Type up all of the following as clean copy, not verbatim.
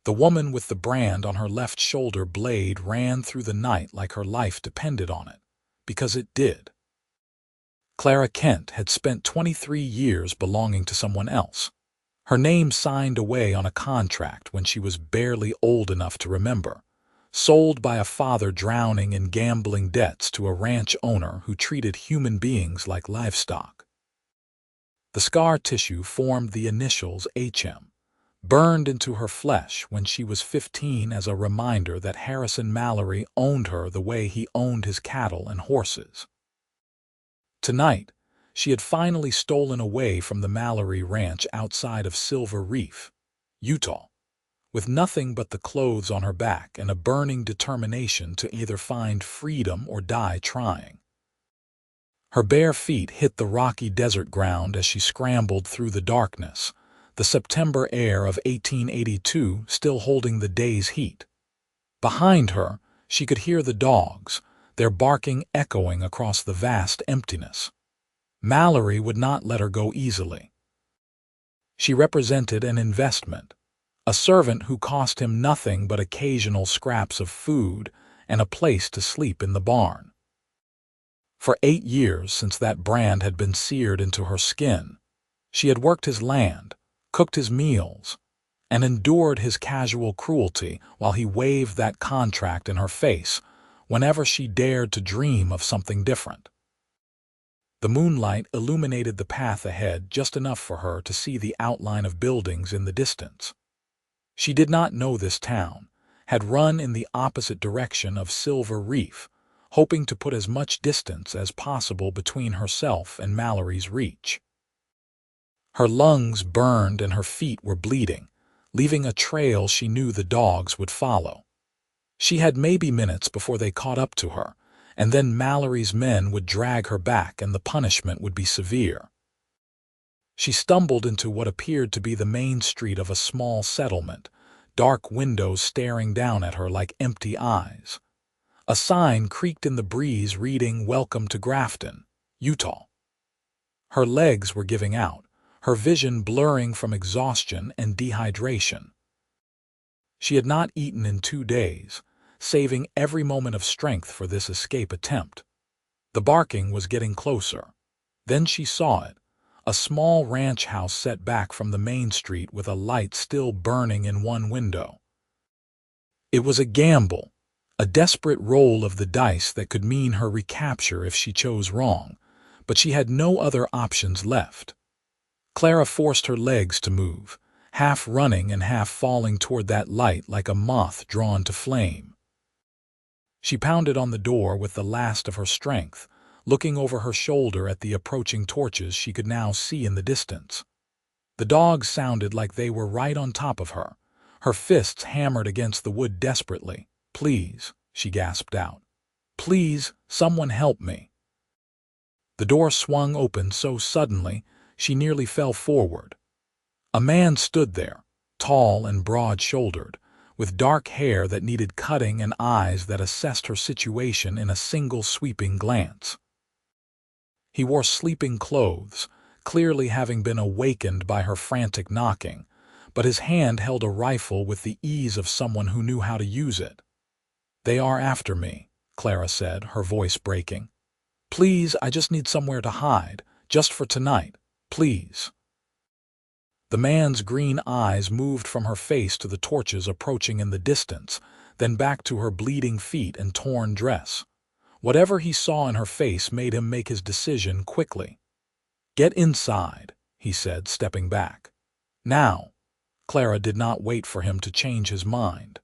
The woman with the brand on her left shoulder blade ran through the night like her life depended on it, because it did. Clara Kent had spent 23 years belonging to someone else, her name signed away on a contract when she was barely old enough to remember, sold by a father drowning in gambling debts to a ranch owner who treated human beings like livestock. The scar tissue formed the initials HM, burned into her flesh when she was 15 as a reminder that Harrison Mallory owned her the way he owned his cattle and horses. Tonight, she had finally stolen away from the Mallory ranch outside of Silver Reef, Utah, with nothing but the clothes on her back and a burning determination to either find freedom or die trying. Her bare feet hit the rocky desert ground as she scrambled through the darkness, the September air of 1882 still holding the day's heat. Behind her, she could hear the dogs, their barking echoing across the vast emptiness. Mallory would not let her go easily. She represented an investment, a servant who cost him nothing but occasional scraps of food and a place to sleep in the barn. For 8 years since that brand had been seared into her skin, she had worked his land, cooked his meals, and endured his casual cruelty while he waved that contract in her face whenever she dared to dream of something different. The moonlight illuminated the path ahead just enough for her to see the outline of buildings in the distance. She did not know this town, had run in the opposite direction of Silver Reef, hoping to put as much distance as possible between herself and Mallory's reach. Her lungs burned and her feet were bleeding, leaving a trail she knew the dogs would follow. She had maybe minutes before they caught up to her, and then Mallory's men would drag her back and the punishment would be severe. She stumbled into what appeared to be the main street of a small settlement, dark windows staring down at her like empty eyes. A sign creaked in the breeze reading, "Welcome to Grafton, Utah." Her legs were giving out, her vision blurring from exhaustion and dehydration. She had not eaten in 2 days, saving every moment of strength for this escape attempt. The barking was getting closer. Then she saw it, a small ranch house set back from the main street with a light still burning in one window. It was a gamble, a desperate roll of the dice that could mean her recapture if she chose wrong, but she had no other options left. Clara forced her legs to move, half running and half falling toward that light like a moth drawn to flame. She pounded on the door with the last of her strength, looking over her shoulder at the approaching torches she could now see in the distance. The dogs sounded like they were right on top of her. Her fists hammered against the wood desperately. "Please," she gasped out. "Please, someone help me." The door swung open so suddenly she nearly fell forward. A man stood there, tall and broad-shouldered, with dark hair that needed cutting and eyes that assessed her situation in a single sweeping glance. He wore sleeping clothes, clearly having been awakened by her frantic knocking, but his hand held a rifle with the ease of someone who knew how to use it. "They are after me," Clara said, her voice breaking. "Please, I just need somewhere to hide, just for tonight, please." The man's green eyes moved from her face to the torches approaching in the distance, then back to her bleeding feet and torn dress. Whatever he saw in her face made him make his decision quickly. "Get inside," he said, stepping back. "Now." Clara did not wait for him to change his mind.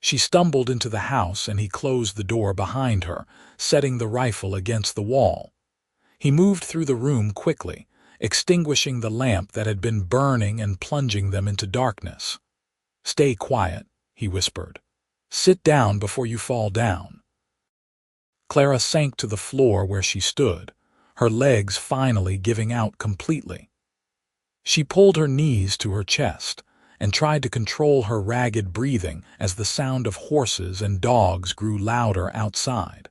She stumbled into the house and he closed the door behind her, setting the rifle against the wall. He moved through the room quickly, extinguishing the lamp that had been burning and plunging them into darkness. "Stay quiet," he whispered. "Sit down before you fall down." Clara sank to the floor where she stood, her legs finally giving out completely. She pulled her knees to her chest and tried to control her ragged breathing as the sound of horses and dogs grew louder outside.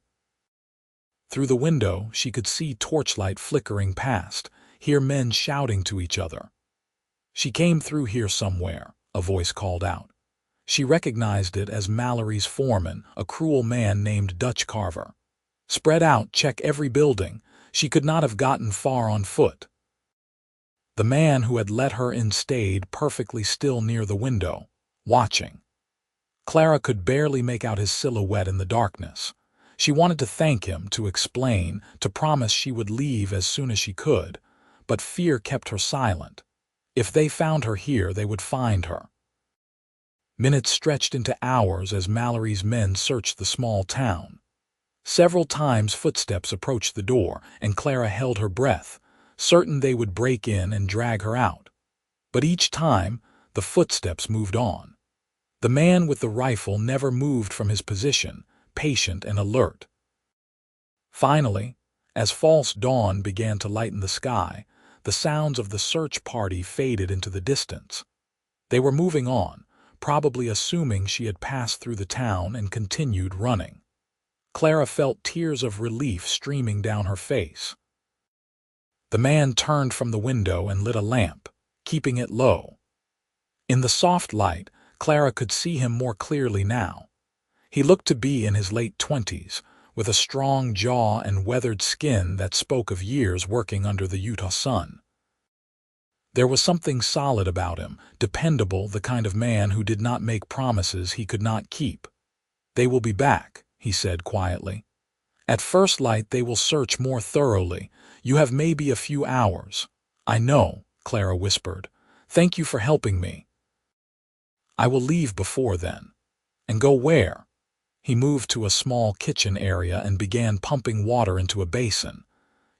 Through the window, she could see torchlight flickering past, hear men shouting to each other. "She came through here somewhere," a voice called out. She recognized it as Mallory's foreman, a cruel man named Dutch Carver. Spread out, check every building. She could not have gotten far on foot. The man who had let her in stayed perfectly still near the window, watching. Clara could barely make out his silhouette in the darkness. She wanted to thank him, to explain, to promise she would leave as soon as she could, but fear kept her silent. If they found her here, they would find her. Minutes stretched into hours as Mallory's men searched the small town. Several times footsteps approached the door, and Clara held her breath, certain they would break in and drag her out. But each time, the footsteps moved on. The man with the rifle never moved from his position, patient and alert. Finally, as false dawn began to lighten the sky, the sounds of the search party faded into the distance. They were moving on, probably assuming she had passed through the town, and continued running. Clara felt tears of relief streaming down her face. The man turned from the window and lit a lamp, keeping it low. In the soft light, Clara could see him more clearly now. He looked to be in his late 20s, with a strong jaw and weathered skin that spoke of years working under the Utah sun. There was something solid about him, dependable, the kind of man who did not make promises he could not keep. "They will be back," he said quietly. "At first light they will search more thoroughly. You have maybe a few hours." "I know," Clara whispered. "Thank you for helping me." "I will leave before then." "And go where?" He moved to a small kitchen area and began pumping water into a basin.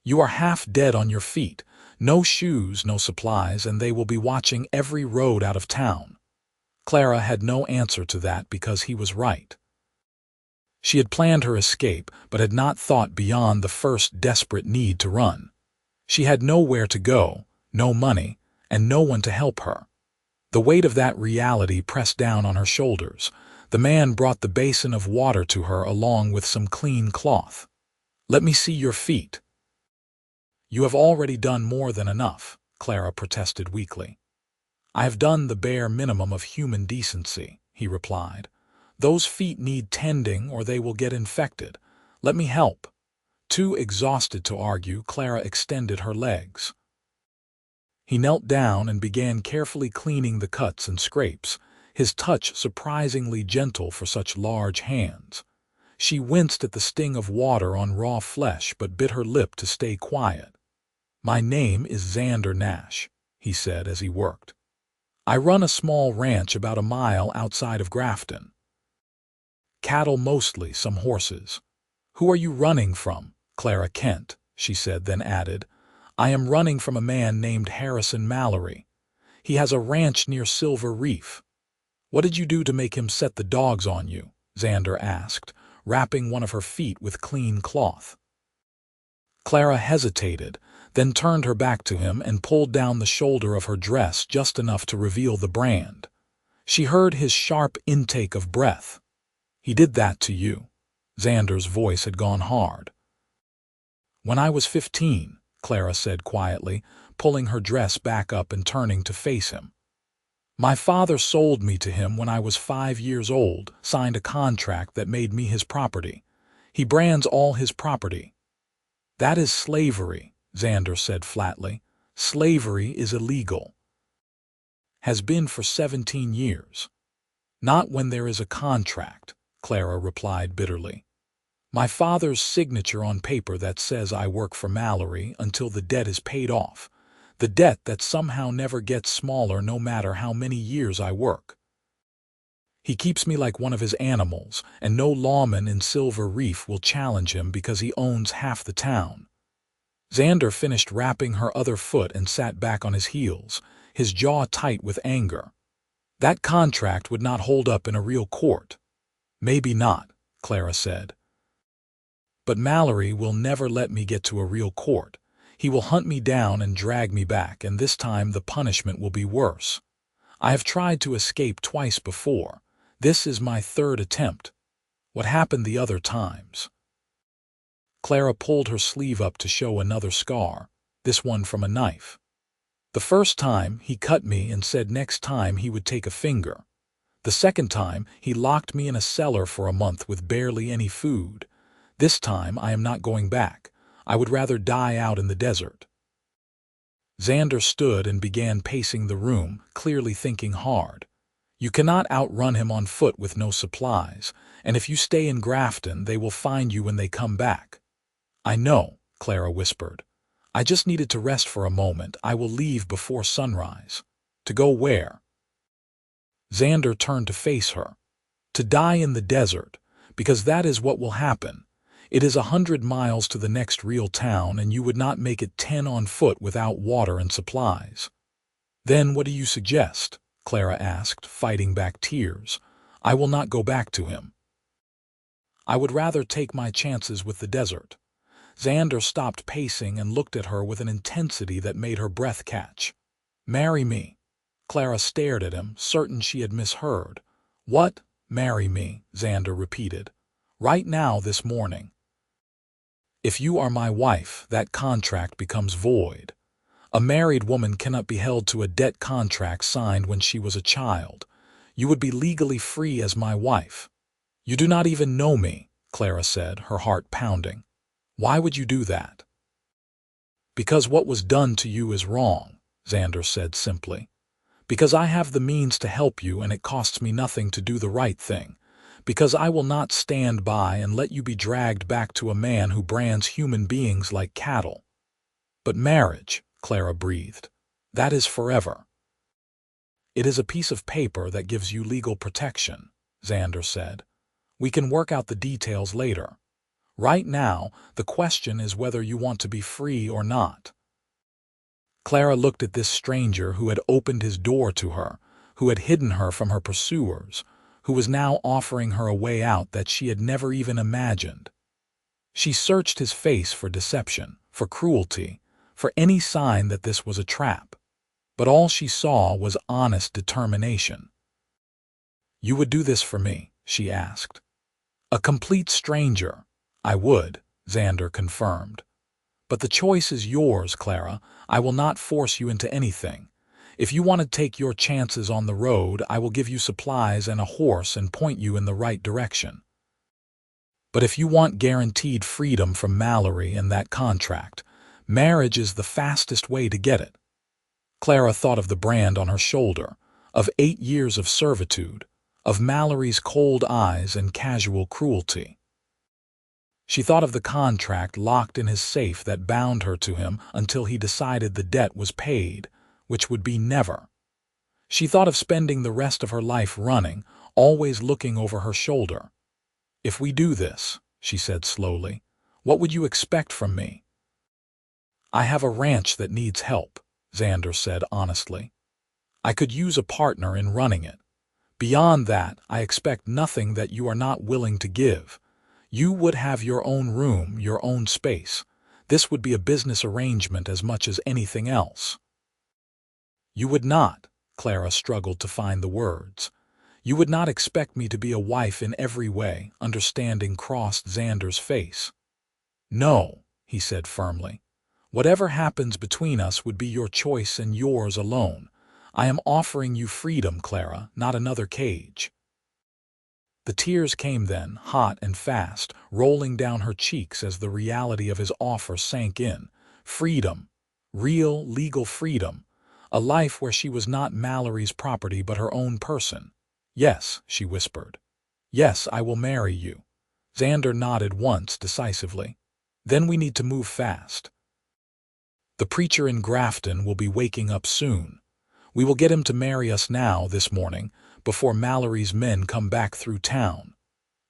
"You are half dead on your feet. No shoes, no supplies, and they will be watching every road out of town." Clara had no answer to that because he was right. She had planned her escape, but had not thought beyond the first desperate need to run. She had nowhere to go, no money, and no one to help her. The weight of that reality pressed down on her shoulders. The man brought the basin of water to her along with some clean cloth. "Let me see your feet." "You have already done more than enough," Clara protested weakly. "I have done the bare minimum of human decency," he replied. "Those feet need tending or they will get infected. Let me help." Too exhausted to argue, Clara extended her legs. He knelt down and began carefully cleaning the cuts and scrapes, his touch surprisingly gentle for such large hands. She winced at the sting of water on raw flesh but bit her lip to stay quiet. "My name is Xander Nash," he said as he worked. "I run a small ranch about a mile outside of Grafton. Cattle mostly, some horses." "Who are you running from?" "Clara Kent," she said, then added, "I am running from a man named Harrison Mallory. He has a ranch near Silver Reef." "What did you do to make him set the dogs on you?" Xander asked, wrapping one of her feet with clean cloth. Clara hesitated, then turned her back to him and pulled down the shoulder of her dress just enough to reveal the brand. She heard his sharp intake of breath. "He did that to you." Xander's voice had gone hard. "When I was 15, Clara said quietly, pulling her dress back up and turning to face him. "My father sold me to him when I was 5 years old, signed a contract that made me his property. He brands all his property." "That is slavery," Xander said flatly. "Slavery is illegal." "Has been for 17 years. "Not when there is a contract," Clara replied bitterly. "My father's signature on paper that says I work for Mallory until the debt is paid off, the debt that somehow never gets smaller no matter how many years I work. He keeps me like one of his animals, and no lawman in Silver Reef will challenge him because he owns half the town." Xander finished wrapping her other foot and sat back on his heels, his jaw tight with anger. "That contract would not hold up in a real court." "Maybe not," Clara said. "But Mallory will never let me get to a real court. He will hunt me down and drag me back, and this time the punishment will be worse. I have tried to escape twice before. This is my 3rd attempt. What happened the other times?" Clara pulled her sleeve up to show another scar, this one from a knife. The first time, he cut me and said next time he would take a finger. The second time, he locked me in a cellar for a month with barely any food. This time, I am not going back. I would rather die out in the desert." Xander stood and began pacing the room, clearly thinking hard. You cannot outrun him on foot with no supplies, and if you stay in Grafton, they will find you when they come back. "I know," Clara whispered. "I just needed to rest for a moment. I will leave before sunrise." "To go where?" Xander turned to face her. "To die in the desert, because that is what will happen. It is 100 miles to the next real town, and you would not make it 10 on foot without water and supplies." "Then what do you suggest?" Clara asked, fighting back tears. "I will not go back to him. I would rather take my chances with the desert." Xander stopped pacing and looked at her with an intensity that made her breath catch. "Marry me." Clara stared at him, certain she had misheard. "What? Marry me?" Xander repeated. "Right now, this morning." "If you are my wife, that contract becomes void. A married woman cannot be held to a debt contract signed when she was a child. You would be legally free as my wife." "You do not even know me," Clara said, her heart pounding. "Why would you do that?" "Because what was done to you is wrong," Xander said simply. "Because I have the means to help you and it costs me nothing to do the right thing. Because I will not stand by and let you be dragged back to a man who brands human beings like cattle." "But marriage," Clara breathed, "that is forever." "It is a piece of paper that gives you legal protection," Xander said. "We can work out the details later. Right now, the question is whether you want to be free or not." Clara looked at this stranger who had opened his door to her, who had hidden her from her pursuers, who was now offering her a way out that she had never even imagined. She searched his face for deception, for cruelty, for any sign that this was a trap. But all she saw was honest determination. "You would do this for me?" she asked. "A complete stranger." "I would," Xander confirmed. "But the choice is yours, Clara. I will not force you into anything. If you want to take your chances on the road, I will give you supplies and a horse and point you in the right direction. But if you want guaranteed freedom from Mallory and that contract, marriage is the fastest way to get it." Clara thought of the brand on her shoulder, of 8 years of servitude, of Mallory's cold eyes and casual cruelty. She thought of the contract locked in his safe that bound her to him until he decided the debt was paid, which would be never. She thought of spending the rest of her life running, always looking over her shoulder. "If we do this," she said slowly, "what would you expect from me?" "I have a ranch that needs help," Xander said honestly. "I could use a partner in running it. Beyond that, I expect nothing that you are not willing to give. You would have your own room, your own space. This would be a business arrangement as much as anything else." "You would not," Clara struggled to find the words. "You would not expect me to be a wife in every way." Understanding crossed Xander's face. "No," he said firmly. "Whatever happens between us would be your choice and yours alone. I am offering you freedom, Clara, not another cage." The tears came then, hot and fast, rolling down her cheeks as the reality of his offer sank in. Freedom. Real, legal freedom. A life where she was not Mallory's property but her own person. "Yes," she whispered. "Yes, I will marry you." Xander nodded once decisively. "Then we need to move fast. The preacher in Grafton will be waking up soon. We will get him to marry us now, this morning, before Mallory's men come back through town.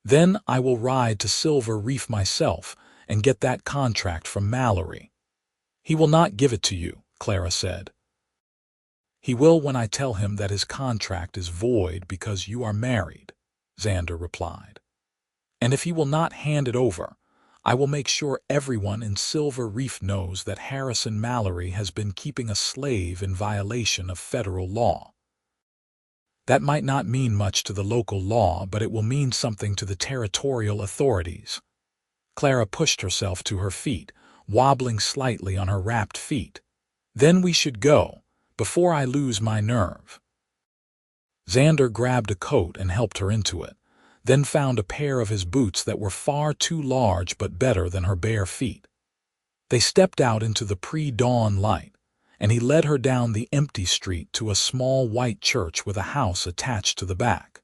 Then I will ride to Silver Reef myself and get that contract from Mallory." "He will not give it to you," Clara said. "He will when I tell him that his contract is void because you are married," Xander replied. "And if he will not hand it over, I will make sure everyone in Silver Reef knows that Harrison Mallory has been keeping a slave in violation of federal law. That might not mean much to the local law, but it will mean something to the territorial authorities." Clara pushed herself to her feet, wobbling slightly on her wrapped feet. "Then we should go. before I lose my nerve." Xander grabbed a coat and helped her into it, then found a pair of his boots that were far too large but better than her bare feet. They stepped out into the pre-dawn light, and he led her down the empty street to a small white church with a house attached to the back.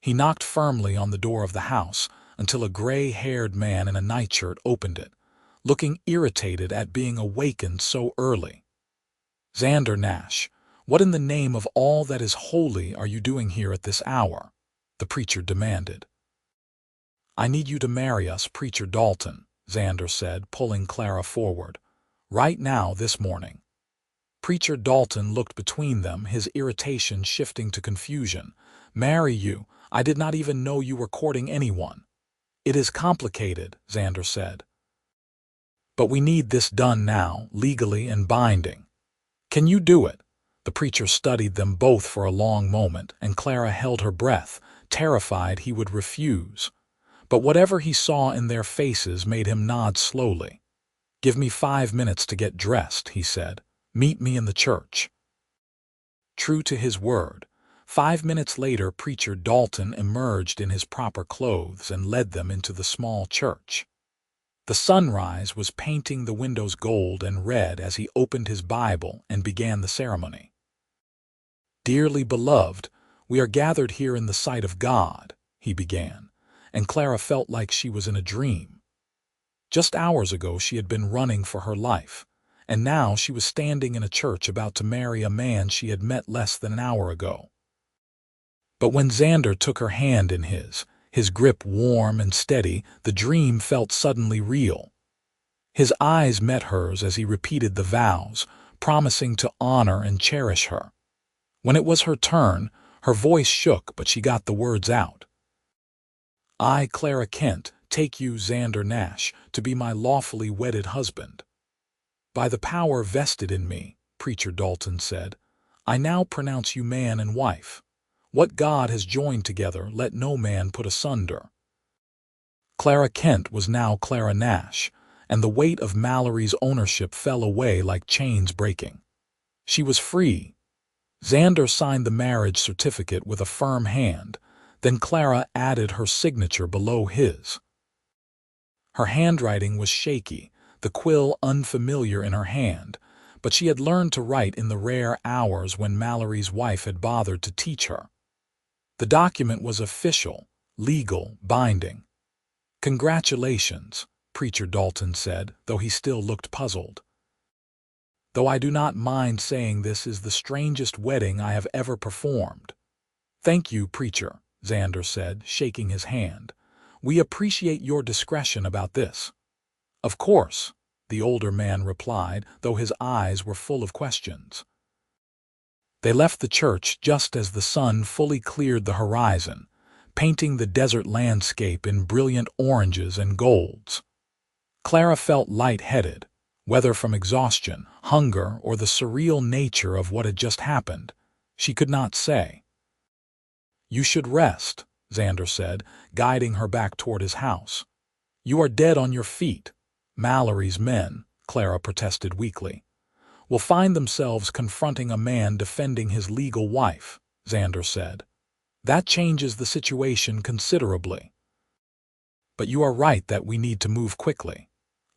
He knocked firmly on the door of the house until a gray-haired man in a nightshirt opened it, looking irritated at being awakened so early. "Xander Nash, what in the name of all that is holy are you doing here at this hour?" the preacher demanded. "I need you to marry us, Preacher Dalton," Xander said, pulling Clara forward. "Right now, this morning." Preacher Dalton looked between them, his irritation shifting to confusion. "Marry you? I did not even know you were courting anyone." "It is complicated," Xander said. "But we need this done now, legally and binding. Can you do it?" The preacher studied them both for a long moment, and Clara held her breath, terrified he would refuse. But whatever he saw in their faces made him nod slowly. "Give me 5 minutes to get dressed," he said. "Meet me in the church." True to his word, 5 minutes later Preacher Dalton emerged in his proper clothes and led them into the small church. The sunrise was painting the windows gold and red as he opened his Bible and began the ceremony. "Dearly beloved, we are gathered here in the sight of God," he began, and Clara felt like she was in a dream. Just hours ago she had been running for her life, and now she was standing in a church about to marry a man she had met less than an hour ago. But when Xander took her hand in his grip warm and steady, the dream felt suddenly real. His eyes met hers as he repeated the vows, promising to honor and cherish her. When it was her turn, her voice shook, but she got the words out. "I, Clara Kent, take you, Xander Nash, to be my lawfully wedded husband. By the power vested in me," Preacher Dalton said, "I now pronounce you man and wife. What God has joined together, let no man put asunder." Clara Kent was now Clara Nash, and the weight of Mallory's ownership fell away like chains breaking. She was free. Xander signed the marriage certificate with a firm hand, then Clara added her signature below his. Her handwriting was shaky, the quill unfamiliar in her hand, but she had learned to write in the rare hours when Mallory's wife had bothered to teach her. The document was official, legal, binding. "Congratulations," Preacher Dalton said, though he still looked puzzled. "Though I do not mind saying this is the strangest wedding I have ever performed." "Thank you, Preacher," Xander said, shaking his hand. "We appreciate your discretion about this." "Of course," the older man replied, though his eyes were full of questions. They left the church just as the sun fully cleared the horizon, painting the desert landscape in brilliant oranges and golds. Clara felt light-headed, whether from exhaustion, hunger, or the surreal nature of what had just happened. She could not say. "You should rest," Xander said, guiding her back toward his house. "You are dead on your feet." "Mallory's men," Clara protested weakly, "will find themselves confronting a man defending his legal wife," Xander said. "That changes the situation considerably." "But you are right that we need to move quickly.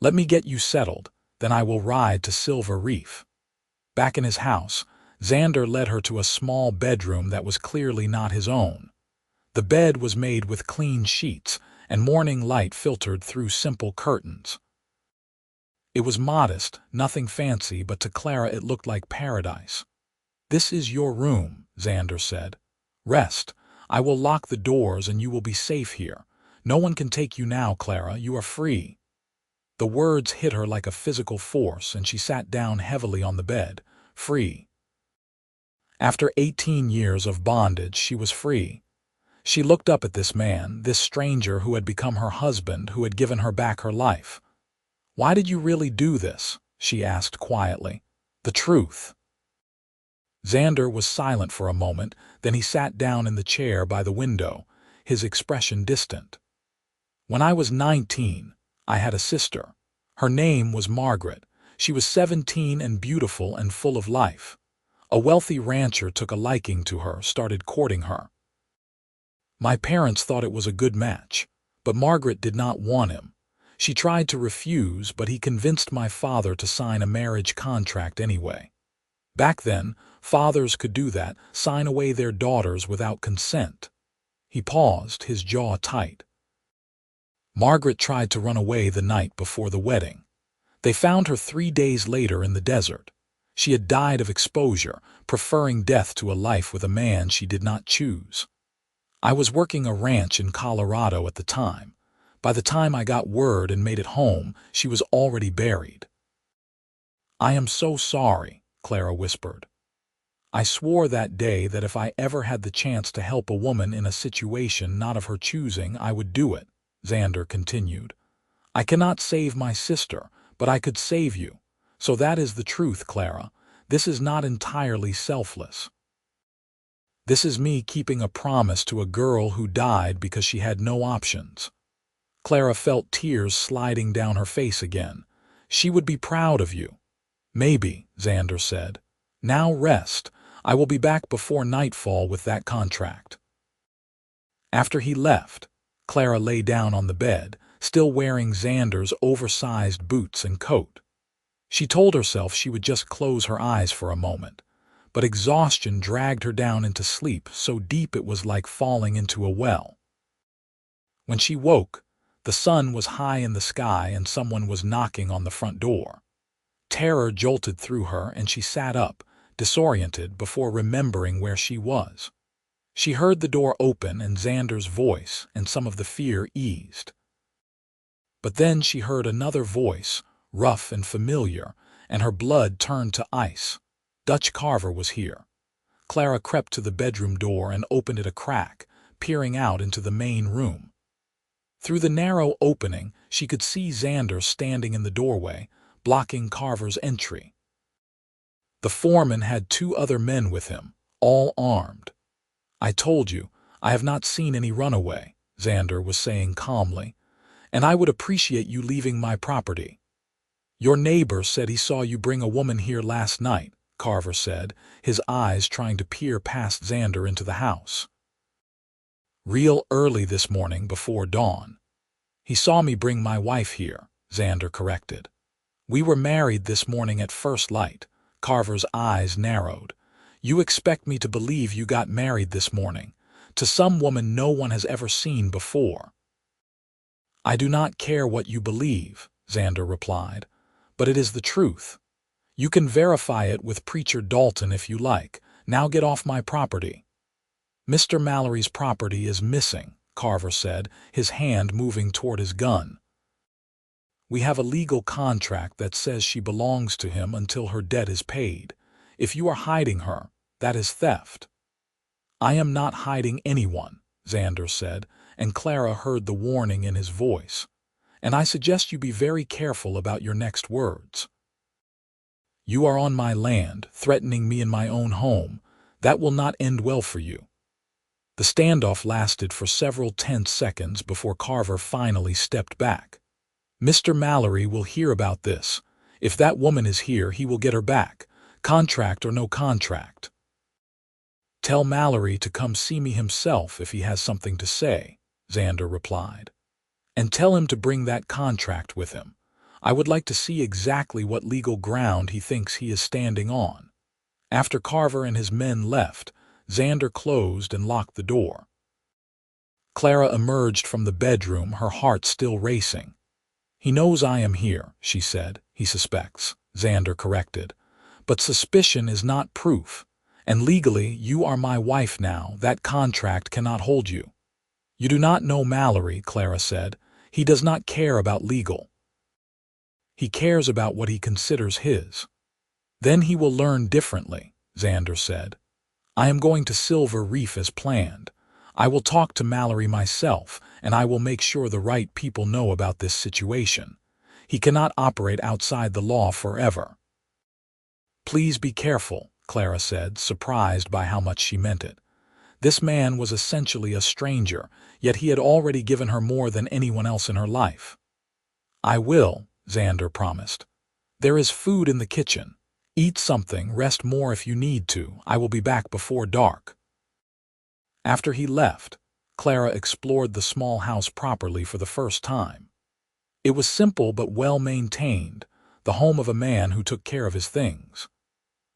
Let me get you settled, then I will ride to Silver Reef." Back in his house, Xander led her to a small bedroom that was clearly not his own. The bed was made with clean sheets, and morning light filtered through simple curtains. It was modest, nothing fancy, but to Clara it looked like paradise. "This is your room," Xander said. "Rest. I will lock the doors and you will be safe here. No one can take you now, Clara. You are free." The words hit her like a physical force, and she sat down heavily on the bed. Free. After 18 years of bondage, she was free. She looked up at this man, this stranger who had become her husband, who had given her back her life. "Why did you really do this?" she asked quietly. "The truth." Xander was silent for a moment, then he sat down in the chair by the window, his expression distant. "When I was 19, I had a sister. Her name was Margaret. She was 17 and beautiful and full of life. A wealthy rancher took a liking to her, started courting her. My parents thought it was a good match, but Margaret did not want him. She tried to refuse, but he convinced my father to sign a marriage contract anyway. Back then, fathers could do that, sign away their daughters without consent. He paused, his jaw tight. Margaret tried to run away the night before the wedding. They found her 3 days later in the desert. She had died of exposure, preferring death to a life with a man she did not choose. I was working a ranch in Colorado at the time. By the time I got word and made it home, she was already buried. "I am so sorry," Clara whispered. "I swore that day that if I ever had the chance to help a woman in a situation not of her choosing, I would do it," Xander continued. "I cannot save my sister, but I could save you. So that is the truth, Clara. This is not entirely selfless. This is me keeping a promise to a girl who died because she had no options." Clara felt tears sliding down her face again. "She would be proud of you." "Maybe," Xander said. "Now rest. I will be back before nightfall with that contract." After he left, Clara lay down on the bed, still wearing Xander's oversized boots and coat. She told herself she would just close her eyes for a moment, but exhaustion dragged her down into sleep so deep it was like falling into a well. When she woke, the sun was high in the sky and someone was knocking on the front door. Terror jolted through her and she sat up, disoriented, before remembering where she was. She heard the door open and Xander's voice, and some of the fear eased. But then she heard another voice, rough and familiar, and her blood turned to ice. Dutch Carver was here. Clara crept to the bedroom door and opened it a crack, peering out into the main room. Through the narrow opening, she could see Xander standing in the doorway, blocking Carver's entry. The foreman had 2 other men with him, all armed. "I told you, I have not seen any runaway," Xander was saying calmly, "and I would appreciate you leaving my property." "Your neighbor said he saw you bring a woman here last night," Carver said, his eyes trying to peer past Xander into the house. "Real early this morning before dawn. He saw me bring my wife here," Xander corrected. "We were married this morning at first light." Carver's eyes narrowed. "You expect me to believe you got married this morning, to some woman no one has ever seen before?" "I do not care what you believe," Xander replied, "but it is the truth. You can verify it with Preacher Dalton if you like. Now get off my property." "Mr. Mallory's property is missing," Carver said, his hand moving toward his gun. "We have a legal contract that says she belongs to him until her debt is paid. If you are hiding her, that is theft." "I am not hiding anyone," Xander said, and Clara heard the warning in his voice. "And I suggest you be very careful about your next words. You are on my land, threatening me in my own home. That will not end well for you." The standoff lasted for several tense seconds before Carver finally stepped back. "Mr. Mallory will hear about this. If that woman is here, he will get her back, contract or no contract." "Tell Mallory to come see me himself if he has something to say," Xander replied. "And tell him to bring that contract with him. I would like to see exactly what legal ground he thinks he is standing on." After Carver and his men left, Xander closed and locked the door. Clara emerged from the bedroom, her heart still racing. "He knows I am here," she said. "He suspects," Xander corrected. "But suspicion is not proof. And legally, you are my wife now. That contract cannot hold you." "You do not know Mallory," Clara said. "He does not care about legal. He cares about what he considers his." "Then he will learn differently," Xander said. "I am going to Silver Reef as planned. I will talk to Mallory myself, and I will make sure the right people know about this situation. He cannot operate outside the law forever." "Please be careful," Clara said, surprised by how much she meant it. This man was essentially a stranger, yet he had already given her more than anyone else in her life. "I will," Xander promised. "There is food in the kitchen. Eat something, rest more if you need to. I will be back before dark." After he left, Clara explored the small house properly for the first time. It was simple but well-maintained, the home of a man who took care of his things.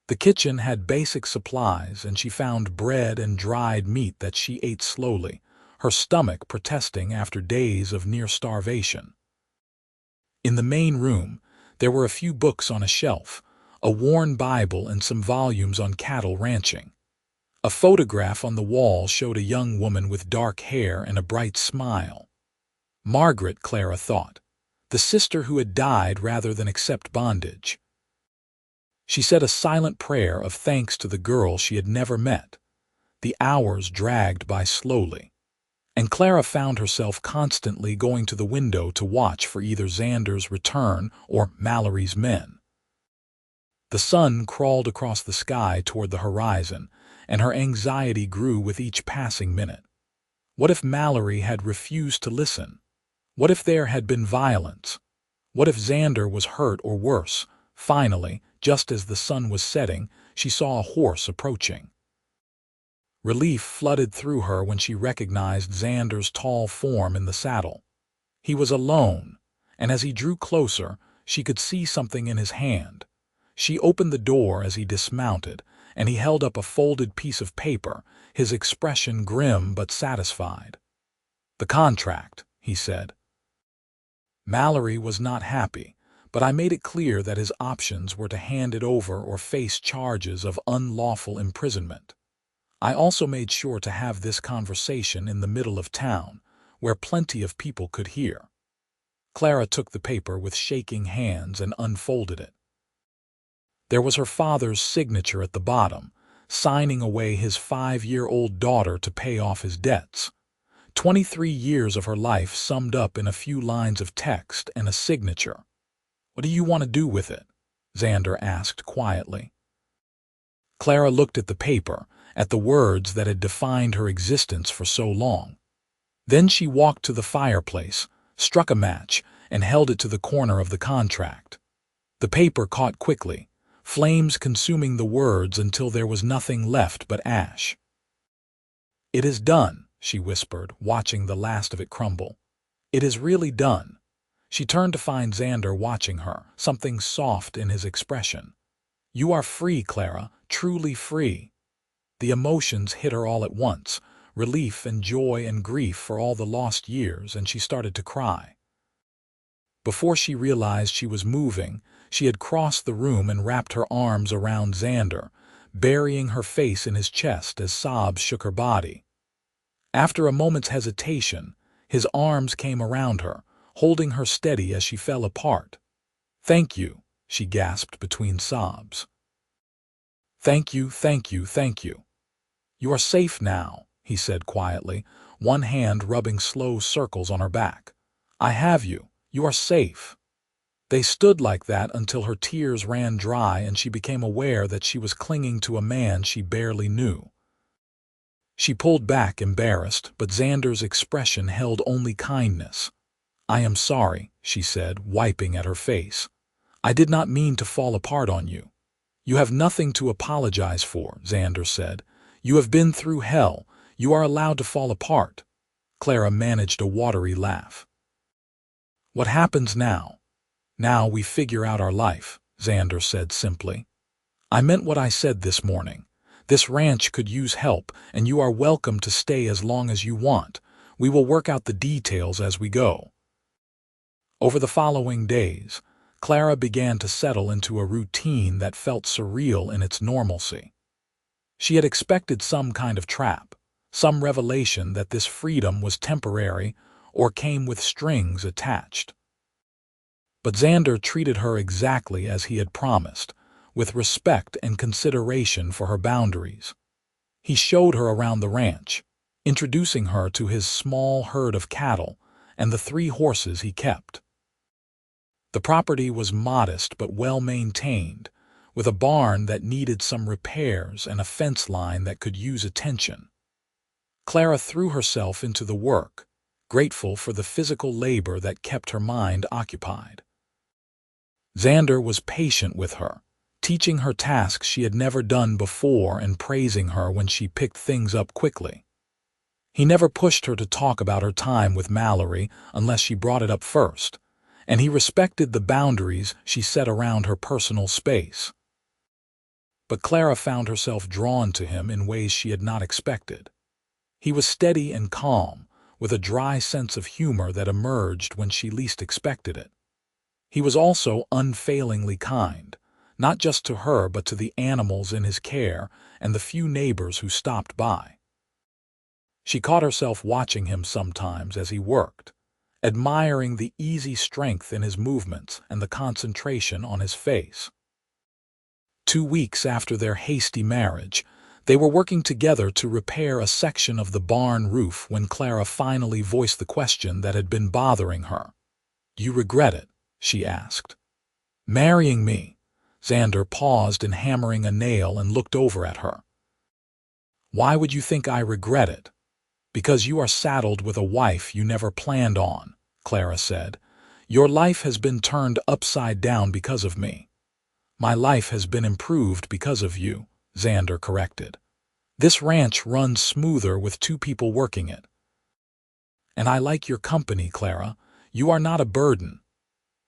The kitchen had basic supplies, and she found bread and dried meat that she ate slowly, her stomach protesting after days of near starvation. In the main room, there were a few books on a shelf, a worn Bible and some volumes on cattle ranching. A photograph on the wall showed a young woman with dark hair and a bright smile. Margaret, Clara thought, the sister who had died rather than accept bondage. She said a silent prayer of thanks to the girl she had never met. The hours dragged by slowly, and Clara found herself constantly going to the window to watch for either Xander's return or Mallory's men. The sun crawled across the sky toward the horizon, and her anxiety grew with each passing minute. What if Mallory had refused to listen? What if there had been violence? What if Xander was hurt or worse? Finally, just as the sun was setting, she saw a horse approaching. Relief flooded through her when she recognized Xander's tall form in the saddle. He was alone, and as he drew closer, she could see something in his hand. She opened the door as he dismounted, and he held up a folded piece of paper, his expression grim but satisfied. "The contract," he said. Mallory was not happy, but I made it clear that his options were to hand it over or face charges of unlawful imprisonment. I also made sure to have this conversation in the middle of town, where plenty of people could hear. Clara took the paper with shaking hands and unfolded it. There was her father's signature at the bottom, signing away his 5-year-old daughter to pay off his debts. 23 years of her life summed up in a few lines of text and a signature. "What do you want to do with it?" Xander asked quietly. Clara looked at the paper, at the words that had defined her existence for so long. Then she walked to the fireplace, struck a match, and held it to the corner of the contract. The paper caught quickly, flames consuming the words until there was nothing left but ash. "It is done," she whispered, watching the last of it crumble. "It is really done." She turned to find Xander watching her, something soft in his expression. "You are free, Clara, truly free." The emotions hit her all at once, relief and joy and grief for all the lost years, and she started to cry. Before she realized she was moving, she had crossed the room and wrapped her arms around Xander, burying her face in his chest as sobs shook her body. After a moment's hesitation, his arms came around her, holding her steady as she fell apart. "Thank you," she gasped between sobs. "Thank you, thank you, thank you." "You are safe now," he said quietly, one hand rubbing slow circles on her back. "I have you. You are safe." They stood like that until her tears ran dry and she became aware that she was clinging to a man she barely knew. She pulled back, embarrassed, but Xander's expression held only kindness. "I am sorry," she said, wiping at her face. "I did not mean to fall apart on you." "You have nothing to apologize for," Xander said. "You have been through hell. You are allowed to fall apart." Clara managed a watery laugh. "What happens now?" "Now we figure out our life," Xander said simply. "I meant what I said this morning. This ranch could use help, and you are welcome to stay as long as you want. We will work out the details as we go." Over the following days, Clara began to settle into a routine that felt surreal in its normalcy. She had expected some kind of trap, some revelation that this freedom was temporary or came with strings attached. But Xander treated her exactly as he had promised, with respect and consideration for her boundaries. He showed her around the ranch, introducing her to his small herd of cattle and the 3 horses he kept. The property was modest but well-maintained, with a barn that needed some repairs and a fence line that could use attention. Clara threw herself into the work, grateful for the physical labor that kept her mind occupied. Xander was patient with her, teaching her tasks she had never done before and praising her when she picked things up quickly. He never pushed her to talk about her time with Mallory unless she brought it up first, and he respected the boundaries she set around her personal space. But Clara found herself drawn to him in ways she had not expected. He was steady and calm, with a dry sense of humor that emerged when she least expected it. He was also unfailingly kind, not just to her but to the animals in his care and the few neighbors who stopped by. She caught herself watching him sometimes as he worked, admiring the easy strength in his movements and the concentration on his face. 2 weeks after their hasty marriage, they were working together to repair a section of the barn roof when Clara finally voiced the question that had been bothering her. "You regret it?" she asked. "Marrying me?" Xander paused in hammering a nail and looked over at her. "Why would you think I regret it?" "Because you are saddled with a wife you never planned on," Clara said. "Your life has been turned upside down because of me." "My life has been improved because of you," Xander corrected. "This ranch runs smoother with 2 people working it." "And I like your company, Clara. You are not a burden."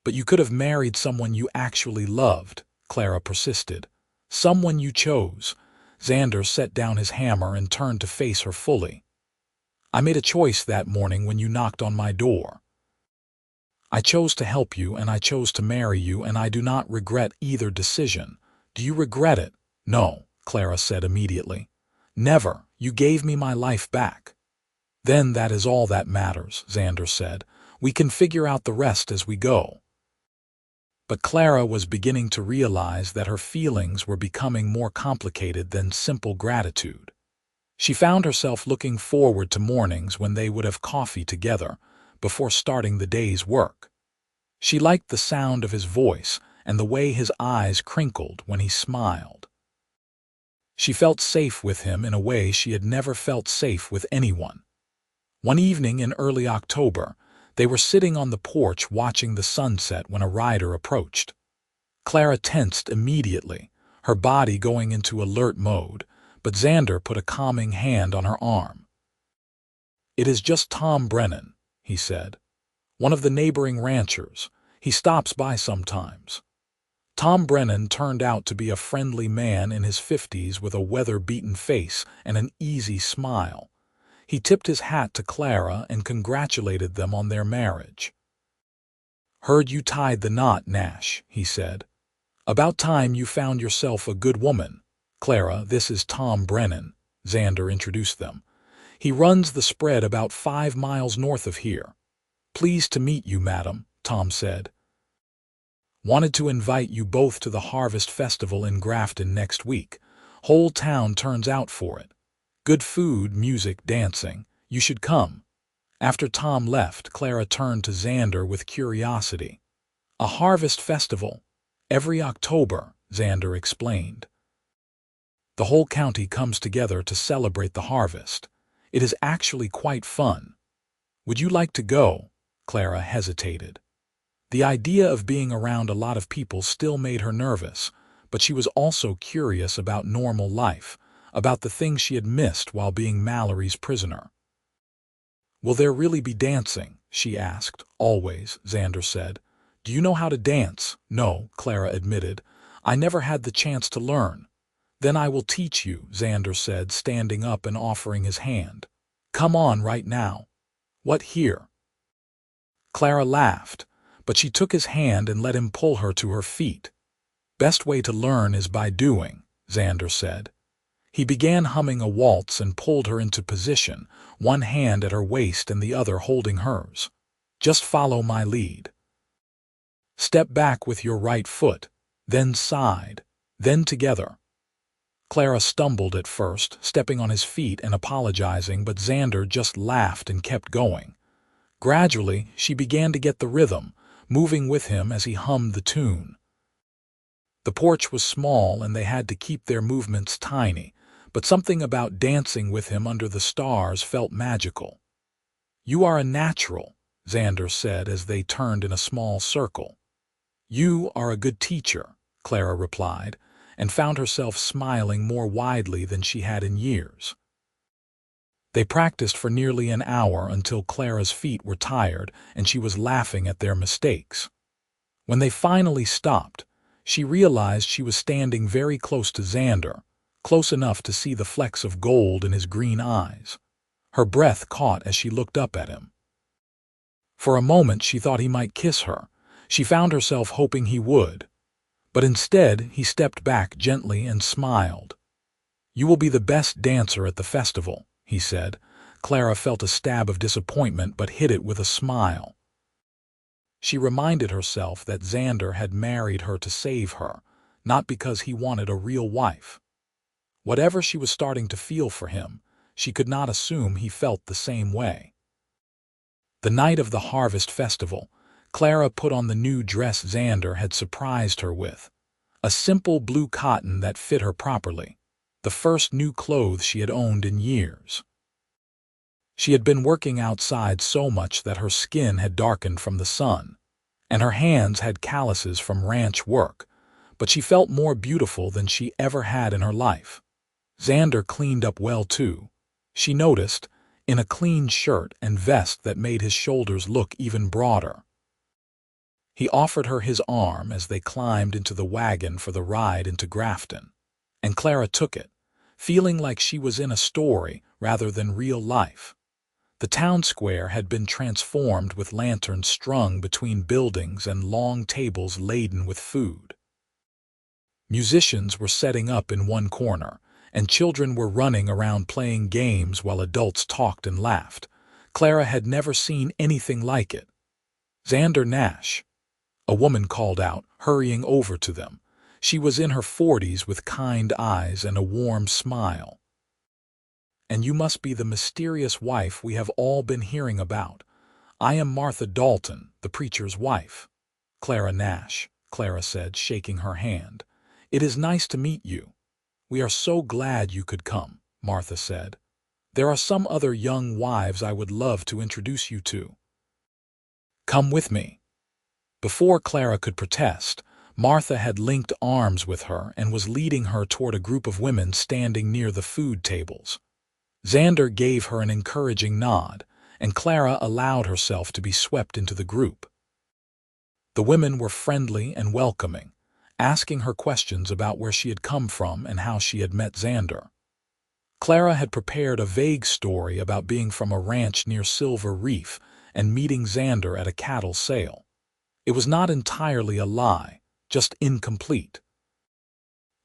"But you could have married someone you actually loved," Clara persisted. "Someone you chose." Xander set down his hammer and turned to face her fully. "I made a choice that morning when you knocked on my door. I chose to help you and I chose to marry you, and I do not regret either decision." "Do you regret it?" "No," Clara said immediately. "Never. You gave me my life back." "Then that is all that matters," Xander said. "We can figure out the rest as we go." But Clara was beginning to realize that her feelings were becoming more complicated than simple gratitude. She found herself looking forward to mornings when they would have coffee together before starting the day's work. She liked the sound of his voice and the way his eyes crinkled when he smiled. She felt safe with him in a way she had never felt safe with anyone. One evening in early October, they were sitting on the porch watching the sunset when a rider approached. Clara tensed immediately, her body going into alert mode, but Xander put a calming hand on her arm. "It is just Tom Brennan," he said. "One of the neighboring ranchers. He stops by sometimes." Tom Brennan turned out to be a friendly man in his 50s with a weather-beaten face and an easy smile. He tipped his hat to Clara and congratulated them on their marriage. "Heard you tied the knot, Nash," he said. "About time you found yourself a good woman. Clara, this is Tom Brennan," Xander introduced them. "He runs the spread about 5 miles north of here." "Pleased to meet you, madam," Tom said. "Wanted to invite you both to the Harvest Festival in Grafton next week. Whole town turns out for it. Good food, music, dancing. You should come." After Tom left, Clara turned to Xander with curiosity. "A Harvest Festival? Every October," Xander explained. "The whole county comes together to celebrate the harvest. It is actually quite fun. Would you like to go?" Clara hesitated. The idea of being around a lot of people still made her nervous, but she was also curious about normal life, about the things she had missed while being Mallory's prisoner. "Will there really be dancing?" she asked. "Always," Xander said. "Do you know how to dance?" "No," Clara admitted. "I never had the chance to learn." "Then I will teach you," Xander said, standing up and offering his hand. "Come on right now." "What, here?" Clara laughed, but she took his hand and let him pull her to her feet. "Best way to learn is by doing," Xander said. He began humming a waltz and pulled her into position, one hand at her waist and the other holding hers. "Just follow my lead. Step back with your right foot, then side, then together." Clara stumbled at first, stepping on his feet and apologizing, but Xander just laughed and kept going. Gradually, she began to get the rhythm, moving with him as he hummed the tune. The porch was small and they had to keep their movements tiny, but something about dancing with him under the stars felt magical. "You are a natural," Xander said as they turned in a small circle. "You are a good teacher," Clara replied, and found herself smiling more widely than she had in years. They practiced for nearly an hour until Clara's feet were tired and she was laughing at their mistakes. When they finally stopped, she realized she was standing very close to Xander, close enough to see the flecks of gold in his green eyes. Her breath caught as she looked up at him. For a moment she thought he might kiss her. She found herself hoping he would. But instead he stepped back gently and smiled. "You will be the best dancer at the festival," he said. Clara felt a stab of disappointment but hid it with a smile. She reminded herself that Xander had married her to save her, not because he wanted a real wife. Whatever she was starting to feel for him, she could not assume he felt the same way. The night of the harvest festival, Clara put on the new dress Xander had surprised her with. A simple blue cotton that fit her properly, the first new clothes she had owned in years. She had been working outside so much that her skin had darkened from the sun, and her hands had calluses from ranch work, but she felt more beautiful than she ever had in her life. Xander cleaned up well too, she noticed, in a clean shirt and vest that made his shoulders look even broader. He offered her his arm as they climbed into the wagon for the ride into Grafton, and Clara took it, feeling like she was in a story rather than real life. The town square had been transformed with lanterns strung between buildings and long tables laden with food. Musicians were setting up in one corner, and children were running around playing games while adults talked and laughed. Clara had never seen anything like it. "Xander Nash," a woman called out, hurrying over to them. She was in her 40s with kind eyes and a warm smile. "And you must be the mysterious wife we have all been hearing about. I am Martha Dalton, the preacher's wife." "Clara Nash," Clara said, shaking her hand. "It is nice to meet you." "We are so glad you could come," Martha said. "There are some other young wives I would love to introduce you to. Come with me." Before Clara could protest, Martha had linked arms with her and was leading her toward a group of women standing near the food tables. Xander gave her an encouraging nod, and Clara allowed herself to be swept into the group. The women were friendly and welcoming, asking her questions about where she had come from and how she had met Xander. Clara had prepared a vague story about being from a ranch near Silver Reef and meeting Xander at a cattle sale. It was not entirely a lie, just incomplete.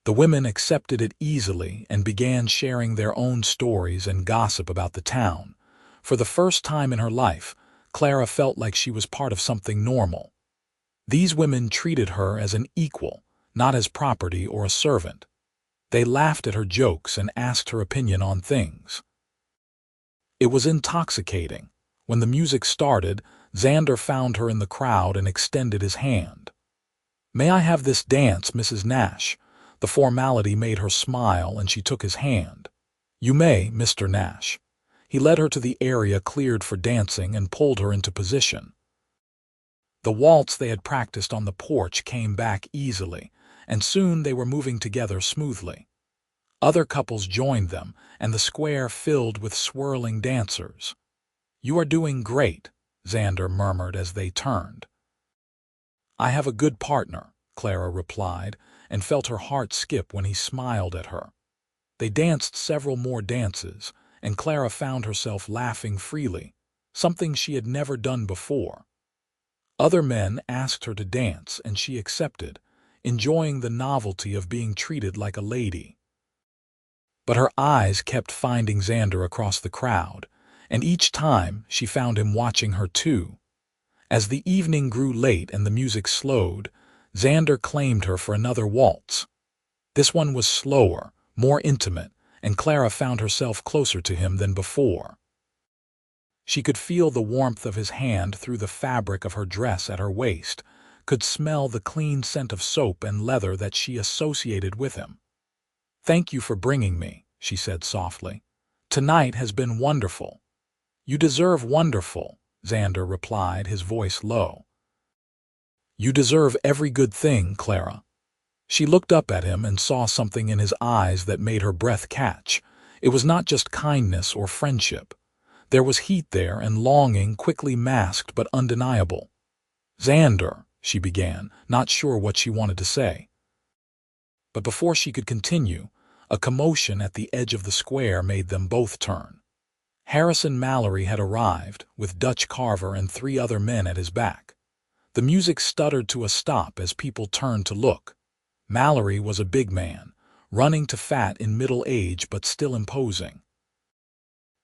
The women accepted it easily and began sharing their own stories and gossip about the town. For the first time in her life, Clara felt like she was part of something normal. These women treated her as an equal, not as property or a servant. They laughed at her jokes and asked her opinion on things. It was intoxicating. When the music started, Xander found her in the crowd and extended his hand. "May I have this dance, Mrs. Nash?" The formality made her smile and she took his hand. "You may, Mr. Nash." He led her to the area cleared for dancing and pulled her into position. The waltz they had practiced on the porch came back easily, and soon they were moving together smoothly. Other couples joined them, and the square filled with swirling dancers. "You are doing great," Xander murmured as they turned. "I have a good partner," Clara replied, and felt her heart skip when he smiled at her. They danced several more dances, and Clara found herself laughing freely, something she had never done before. Other men asked her to dance, and she accepted, enjoying the novelty of being treated like a lady. But her eyes kept finding Xander across the crowd, and each time she found him watching her too. As the evening grew late and the music slowed, Xander claimed her for another waltz. This one was slower, more intimate, and Clara found herself closer to him than before. She could feel the warmth of his hand through the fabric of her dress at her waist, could smell the clean scent of soap and leather that she associated with him. "Thank you for bringing me," she said softly. "Tonight has been wonderful." "You deserve wonderful," Xander replied, his voice low. You deserve every good thing, Clara. She looked up at him and saw something in his eyes that made her breath catch. It was not just kindness or friendship. There was heat there and longing, quickly masked but undeniable. "Xander," she began, not sure what she wanted to say. But before she could continue, a commotion at the edge of the square made them both turn. Harrison Mallory had arrived, with Dutch Carver and 3 other men at his back. The music stuttered to a stop as people turned to look. Mallory was a big man, running to fat in middle age but still imposing.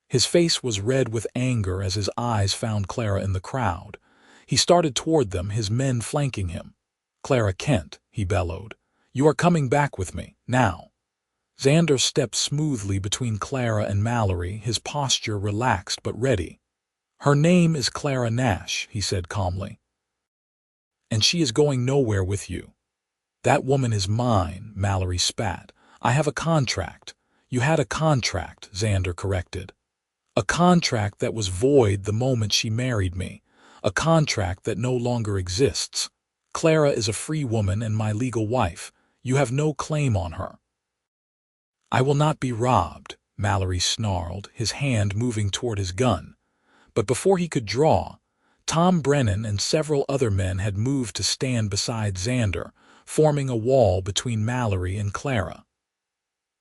His face was red with anger as his eyes found Clara in the crowd. He started toward them, his men flanking him. "Clara Kent," he bellowed, "you are coming back with me, now." Xander stepped smoothly between Clara and Mallory, his posture relaxed but ready. "Her name is Clara Nash," he said calmly. "And she is going nowhere with you." "That woman is mine," Mallory spat. "I have a contract." "You had a contract," Xander corrected. "A contract that was void the moment she married me. A contract that no longer exists. Clara is a free woman and my legal wife. You have no claim on her." "I will not be robbed," Mallory snarled, his hand moving toward his gun. But before he could draw, Tom Brennan and several other men had moved to stand beside Xander, forming a wall between Mallory and Clara.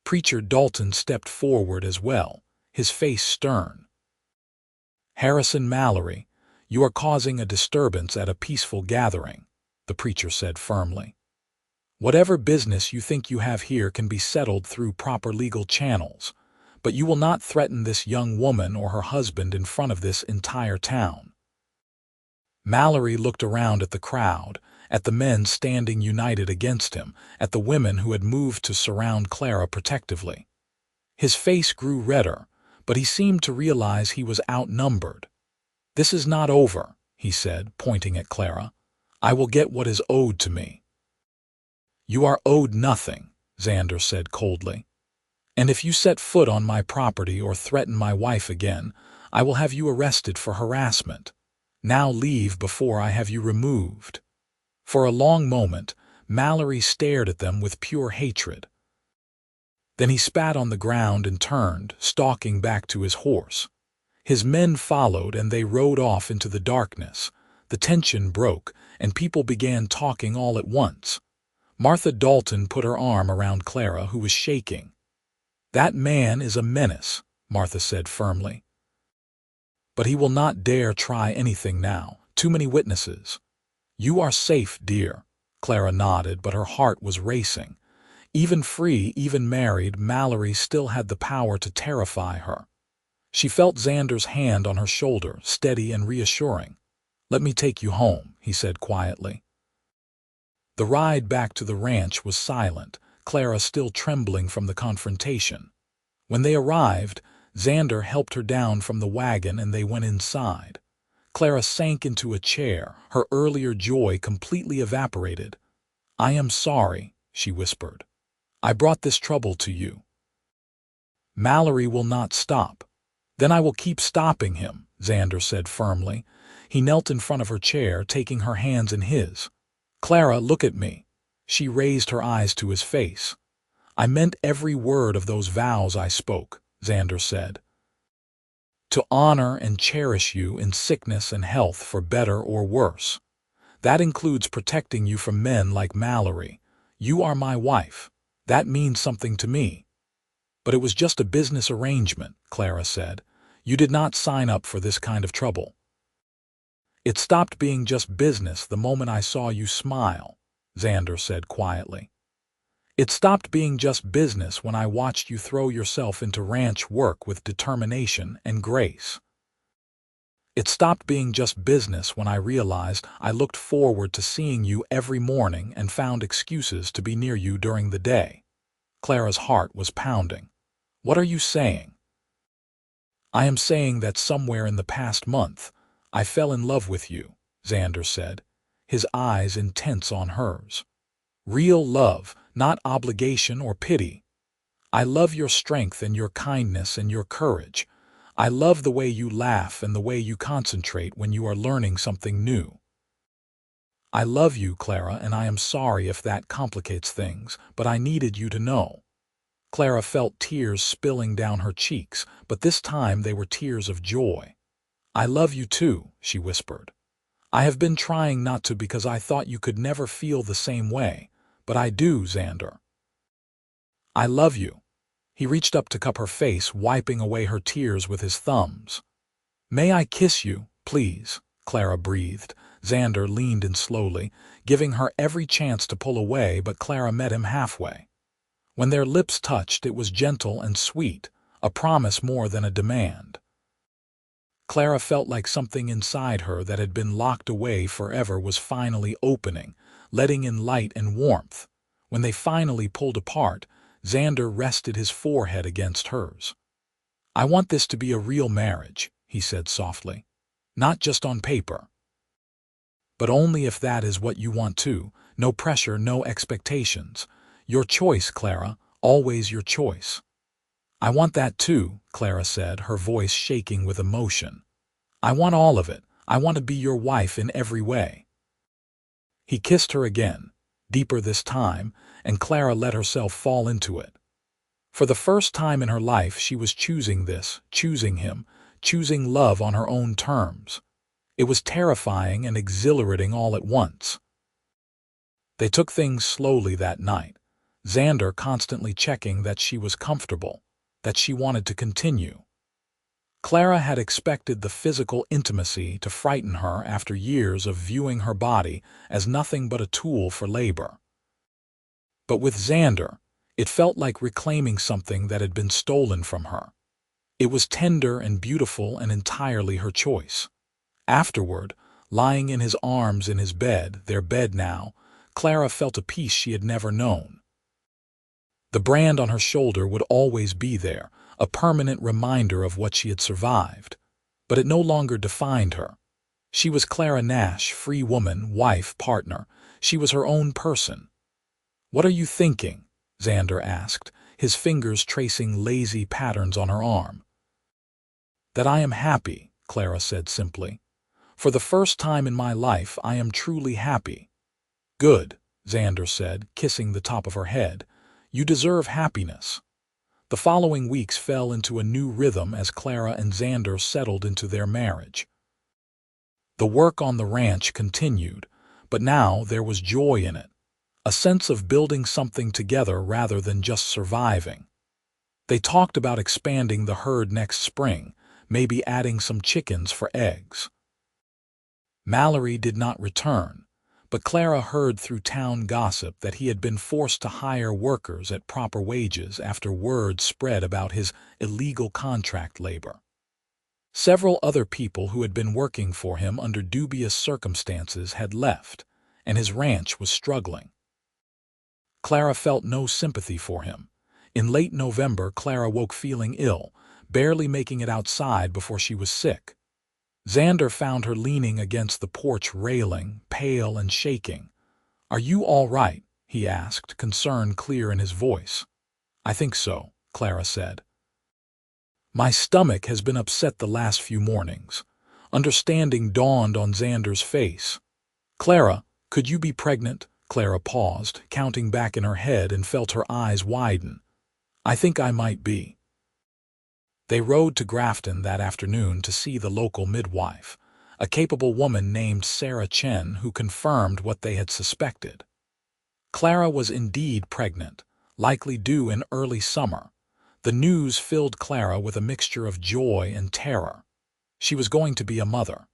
Preacher Dalton stepped forward as well, his face stern. "Harrison Mallory, you are causing a disturbance at a peaceful gathering," the preacher said firmly. "Whatever business you think you have here can be settled through proper legal channels, but you will not threaten this young woman or her husband in front of this entire town." Mallory looked around at the crowd, at the men standing united against him, at the women who had moved to surround Clara protectively. His face grew redder, but he seemed to realize he was outnumbered. "This is not over," he said, pointing at Clara. "I will get what is owed to me." "You are owed nothing," Xander said coldly. "And if you set foot on my property or threaten my wife again, I will have you arrested for harassment. Now leave before I have you removed." For a long moment, Mallory stared at them with pure hatred. Then he spat on the ground and turned, stalking back to his horse. His men followed and they rode off into the darkness. The tension broke, and people began talking all at once. Martha Dalton put her arm around Clara, who was shaking. "That man is a menace," Martha said firmly. "But he will not dare try anything now. Too many witnesses." "You are safe, dear." Clara nodded, but her heart was racing. Even free, even married, Mallory still had the power to terrify her. She felt Xander's hand on her shoulder, steady and reassuring. "Let me take you home," he said quietly. The ride back to the ranch was silent, Clara still trembling from the confrontation. When they arrived, Xander helped her down from the wagon and they went inside. Clara sank into a chair, her earlier joy completely evaporated. "I am sorry," she whispered. "I brought this trouble to you." "Mallory will not stop." "Then I will keep stopping him," Xander said firmly. He knelt in front of her chair, taking her hands in his. "Clara, look at me." She raised her eyes to his face. "I meant every word of those vows I spoke," Xander said. "To honor and cherish you in sickness and health for better or worse. That includes protecting you from men like Mallory. You are my wife. That means something to me." "But it was just a business arrangement," Clara said. "You did not sign up for this kind of trouble." "It stopped being just business the moment I saw you smile," Xander said quietly. "It stopped being just business when I watched you throw yourself into ranch work with determination and grace. It stopped being just business when I realized I looked forward to seeing you every morning and found excuses to be near you during the day." Clara's heart was pounding. "What are you saying?" "I am saying that somewhere in the past month, I fell in love with you," Xander said, his eyes intense on hers. "Real love, not obligation or pity. I love your strength and your kindness and your courage. I love the way you laugh and the way you concentrate when you are learning something new. I love you, Clara, and I am sorry if that complicates things, but I needed you to know. Clara felt tears spilling down her cheeks, but this time they were tears of joy. I love you too, she whispered. I have been trying not to because I thought you could never feel the same way, but I do, Xander. I love you. He reached up to cup her face, wiping away her tears with his thumbs. May I kiss you, please? Clara breathed. Xander leaned in slowly, giving her every chance to pull away, but Clara met him halfway. When their lips touched, it was gentle and sweet, a promise more than a demand. Clara felt like something inside her that had been locked away forever was finally opening, letting in light and warmth. When they finally pulled apart, Xander rested his forehead against hers. I want this to be a real marriage, he said softly. Not just on paper. But only if that is what you want too. No pressure, no expectations. Your choice, Clara, always your choice. I want that too, Clara said, her voice shaking with emotion. I want all of it. I want to be your wife in every way. He kissed her again, deeper this time, and Clara let herself fall into it. For the first time in her life, she was choosing this, choosing him, choosing love on her own terms. It was terrifying and exhilarating all at once. They took things slowly that night, Xander constantly checking that she was comfortable, that she wanted to continue. Clara had expected the physical intimacy to frighten her after years of viewing her body as nothing but a tool for labor. But with Xander, it felt like reclaiming something that had been stolen from her. It was tender and beautiful and entirely her choice. Afterward, lying in his arms in his bed, their bed now, Clara felt a peace she had never known. The brand on her shoulder would always be there, a permanent reminder of what she had survived. But it no longer defined her. She was Clara Nash, free woman, wife, partner. She was her own person. What are you thinking? Xander asked, his fingers tracing lazy patterns on her arm. That I am happy, Clara said simply. For the first time in my life, I am truly happy. Good, Xander said, kissing the top of her head. You deserve happiness. The following weeks fell into a new rhythm as Clara and Xander settled into their marriage. The work on the ranch continued, but now there was joy in it, a sense of building something together rather than just surviving. They talked about expanding the herd next spring, maybe adding some chickens for eggs. Mallory did not return, but Clara heard through town gossip that he had been forced to hire workers at proper wages after word spread about his illegal contract labor. Several other people who had been working for him under dubious circumstances had left, and his ranch was struggling. Clara felt no sympathy for him. In late November, Clara woke feeling ill, barely making it outside before she was sick. Xander found her leaning against the porch railing, pale and shaking. "Are you all right?" he asked, concern clear in his voice. "I think so," Clara said. "My stomach has been upset the last few mornings." Understanding dawned on Xander's face. "Clara, could you be pregnant?" Clara paused, counting back in her head, and felt her eyes widen. "I think I might be." They rode to Grafton that afternoon to see the local midwife, a capable woman named Clara Kent who confirmed what they had suspected. Clara was indeed pregnant, likely due in early summer. The news filled Clara with a mixture of joy and terror. She was going to be a mother.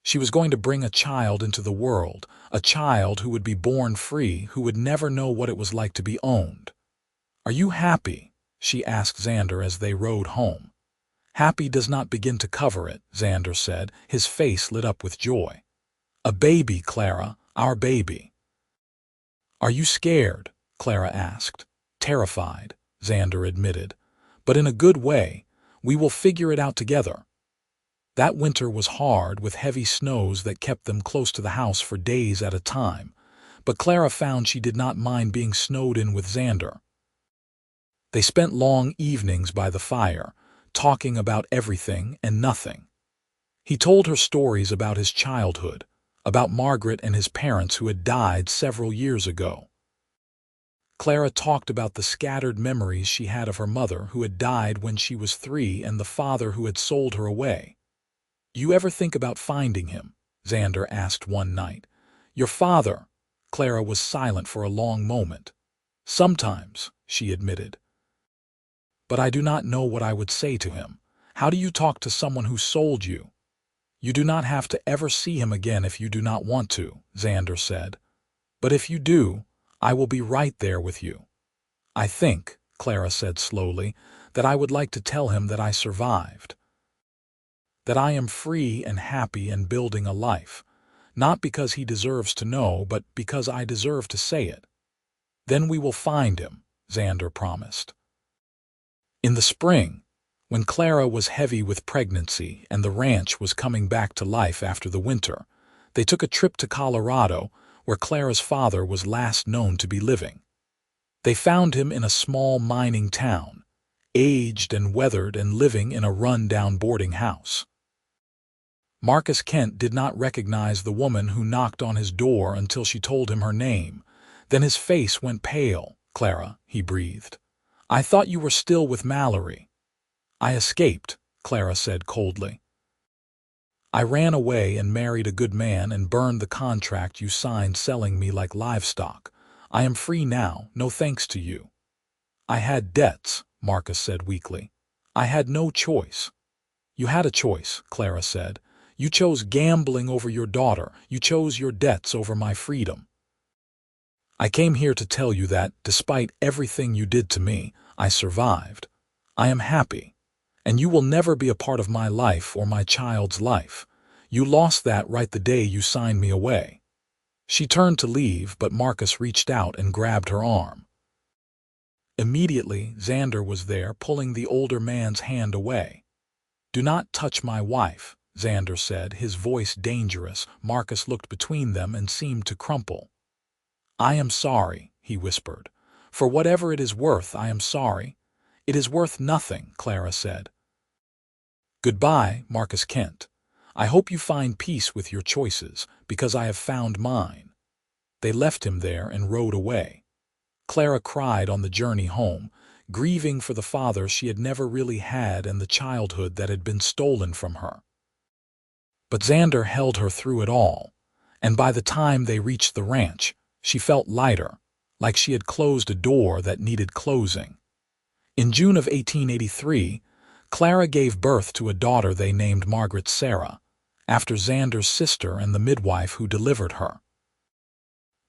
She was going to bring a child into the world, a child who would be born free, who would never know what it was like to be owned. "Are you happy?" she asked Xander as they rode home. "Happy does not begin to cover it," Xander said, his face lit up with joy. "A baby, Clara, our baby." "Are you scared?" Clara asked. "Terrified," Xander admitted. "But in a good way. We will figure it out together." That winter was hard, with heavy snows that kept them close to the house for days at a time, but Clara found she did not mind being snowed in with Xander. They spent long evenings by the fire, talking about everything and nothing. He told her stories about his childhood, about Margaret and his parents who had died several years ago. Clara talked about the scattered memories she had of her mother who had died when she was 3 and the father who had sold her away. "You ever think about finding him?" Xander asked one night. "Your father?" Clara was silent for a long moment. "Sometimes," she admitted. "But I do not know what I would say to him. How do you talk to someone who sold you?" "You do not have to ever see him again if you do not want to," Xander said. "But if you do, I will be right there with you." "I think," Clara said slowly, "that I would like to tell him that I survived. That I am free and happy and building a life. Not because he deserves to know, but because I deserve to say it." "Then we will find him," Xander promised. In the spring, when Clara was heavy with pregnancy and the ranch was coming back to life after the winter, they took a trip to Colorado, where Clara's father was last known to be living. They found him in a small mining town, aged and weathered and living in a run-down boarding house. Marcus Kent did not recognize the woman who knocked on his door until she told him her name. Then his face went pale. "Clara," he breathed. "I thought you were still with Mallory." "I escaped," Clara said coldly. "I ran away and married a good man and burned the contract you signed selling me like livestock. I am free now, no thanks to you." "I had debts," Marcus said weakly. "I had no choice." "You had a choice," Clara said. "You chose gambling over your daughter. You chose your debts over my freedom. I came here to tell you that, despite everything you did to me, I survived. I am happy. And you will never be a part of my life or my child's life. You lost that right the day you signed me away." She turned to leave, but Marcus reached out and grabbed her arm. Immediately, Xander was there, pulling the older man's hand away. "Do not touch my wife," Xander said, his voice dangerous. Marcus looked between them and seemed to crumple. "I am sorry," he whispered. "For whatever it is worth, I am sorry." "It is worth nothing," Clara said. "Goodbye, Marcus Kent. I hope you find peace with your choices, because I have found mine." They left him there and rode away. Clara cried on the journey home, grieving for the father she had never really had and the childhood that had been stolen from her. But Xander held her through it all, and by the time they reached the ranch, she felt lighter, like she had closed a door that needed closing. In June of 1883, Clara gave birth to a daughter they named Margaret Sarah, after Xander's sister and the midwife who delivered her.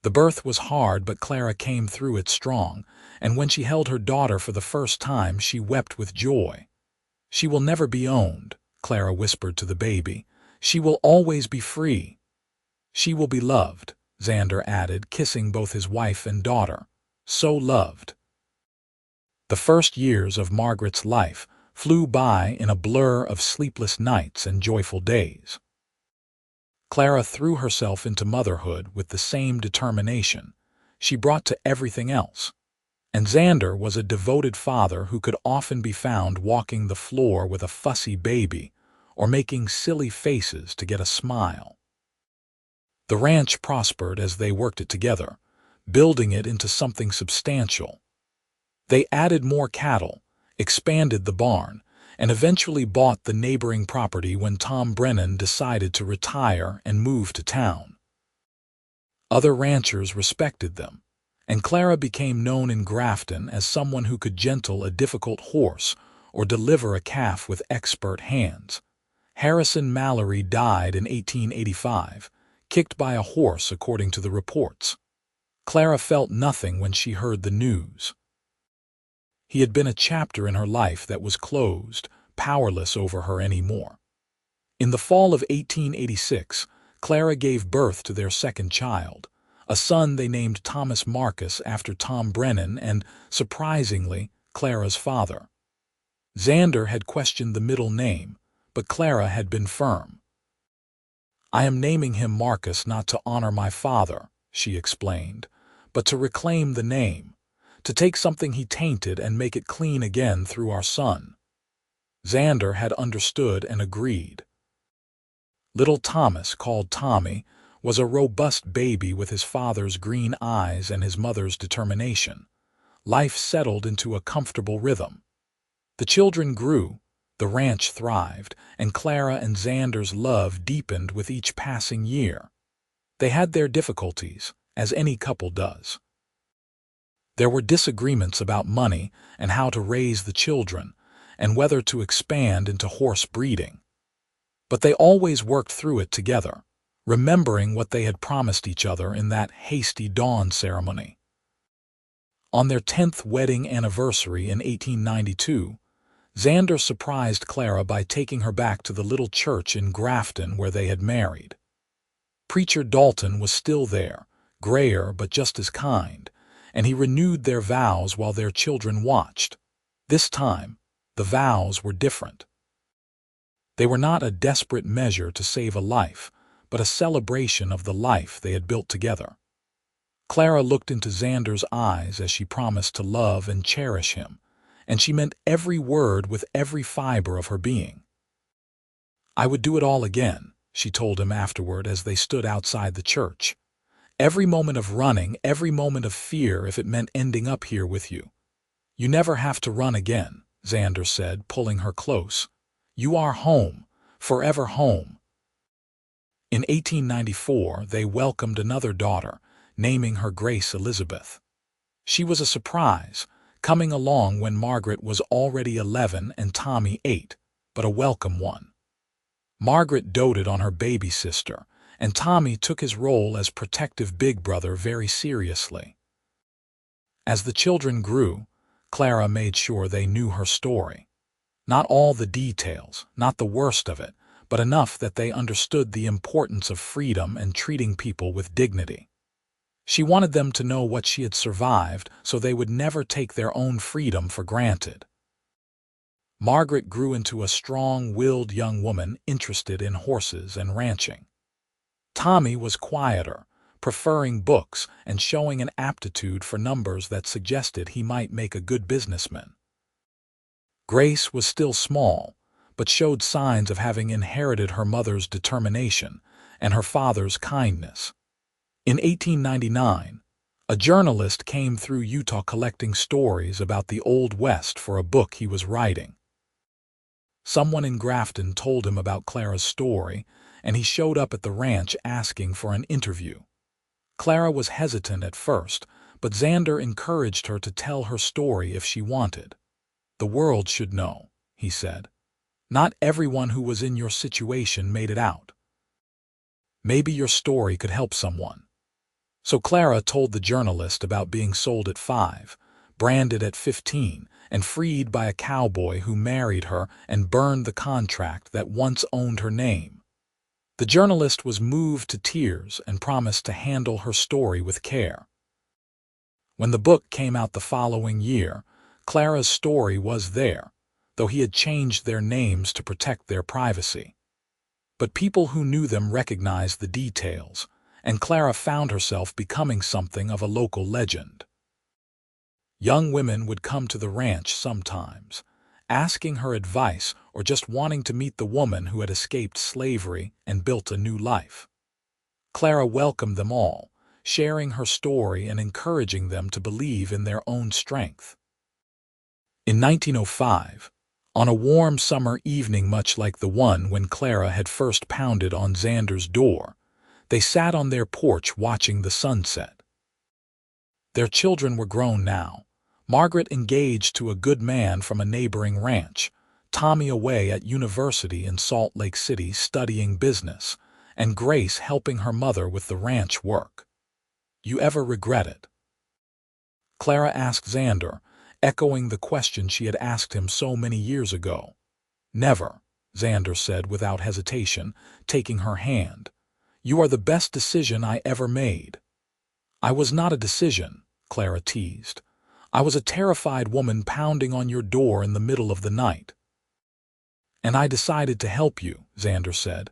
The birth was hard, but Clara came through it strong, and when she held her daughter for the first time, she wept with joy. "She will never be owned," Clara whispered to the baby. "She will always be free." "She will be loved," Xander added, kissing both his wife and daughter. "So loved." The first years of Margaret's life flew by in a blur of sleepless nights and joyful days. Clara threw herself into motherhood with the same determination she brought to everything else, and Xander was a devoted father who could often be found walking the floor with a fussy baby or making silly faces to get a smile. The ranch prospered as they worked it together, building it into something substantial. They added more cattle, expanded the barn, and eventually bought the neighboring property when Tom Brennan decided to retire and move to town. Other ranchers respected them, and Clara became known in Grafton as someone who could gentle a difficult horse or deliver a calf with expert hands. Harrison Mallory died in 1885, kicked by a horse according to the reports. Clara felt nothing when she heard the news. He had been a chapter in her life that was closed, powerless over her anymore. In the fall of 1886, Clara gave birth to their second child, a son they named Thomas Marcus after Tom Brennan and, surprisingly, Clara's father. Xander had questioned the middle name, but Clara had been firm. "I am naming him Marcus not to honor my father," she explained, "but to reclaim the name, to take something he tainted and make it clean again through our son." Xander had understood and agreed. Little Thomas, called Tommy, was a robust baby with his father's green eyes and his mother's determination. Life settled into a comfortable rhythm. The children grew, the ranch thrived, and Clara and Xander's love deepened with each passing year. They had their difficulties, as any couple does. There were disagreements about money and how to raise the children, and whether to expand into horse breeding. But they always worked through it together, remembering what they had promised each other in that hasty dawn ceremony. On their 10th wedding anniversary in 1892, Xander surprised Clara by taking her back to the little church in Grafton where they had married. Preacher Dalton was still there, grayer but just as kind, and he renewed their vows while their children watched. This time, the vows were different. They were not a desperate measure to save a life, but a celebration of the life they had built together. Clara looked into Xander's eyes as she promised to love and cherish him, and she meant every word with every fiber of her being. "I would do it all again," she told him afterward as they stood outside the church. "Every moment of running, every moment of fear if it meant ending up here with you." "You never have to run again," Xander said, pulling her close. "You are home, forever home." In 1894, they welcomed another daughter, naming her Grace Elizabeth. She was a surprise, coming along when Margaret was already 11 and Tommy 8, but a welcome one. Margaret doted on her baby sister, and Tommy took his role as protective big brother very seriously. As the children grew, Clara made sure they knew her story. Not all the details, not the worst of it, but enough that they understood the importance of freedom and treating people with dignity. She wanted them to know what she had survived so they would never take their own freedom for granted. Margaret grew into a strong-willed young woman interested in horses and ranching. Tommy was quieter, preferring books and showing an aptitude for numbers that suggested he might make a good businessman. Grace was still small, but showed signs of having inherited her mother's determination and her father's kindness. In 1899, a journalist came through Utah collecting stories about the Old West for a book he was writing. Someone in Grafton told him about Clara's story, and he showed up at the ranch asking for an interview. Clara was hesitant at first, but Xander encouraged her to tell her story if she wanted. "The world should know," he said. "Not everyone who was in your situation made it out. Maybe your story could help someone." So Clara told the journalist about being sold at 5, branded at 15, and freed by a cowboy who married her and burned the contract that once owned her name. The journalist was moved to tears and promised to handle her story with care. When the book came out the following year, Clara's story was there, though he had changed their names to protect their privacy. But people who knew them recognized the details, and Clara found herself becoming something of a local legend. Young women would come to the ranch sometimes, asking her advice or just wanting to meet the woman who had escaped slavery and built a new life. Clara welcomed them all, sharing her story and encouraging them to believe in their own strength. In 1905, on a warm summer evening much like the one when Clara had first pounded on Xander's door, they sat on their porch watching the sunset. Their children were grown now, Margaret engaged to a good man from a neighboring ranch, Tommy away at university in Salt Lake City studying business, and Grace helping her mother with the ranch work. "You ever regret it?" Clara asked Xander, echoing the question she had asked him so many years ago. "Never," Xander said without hesitation, taking her hand. "You are the best decision I ever made." "I was not a decision," Clara teased. "I was a terrified woman pounding on your door in the middle of the night." "And I decided to help you," Xander said.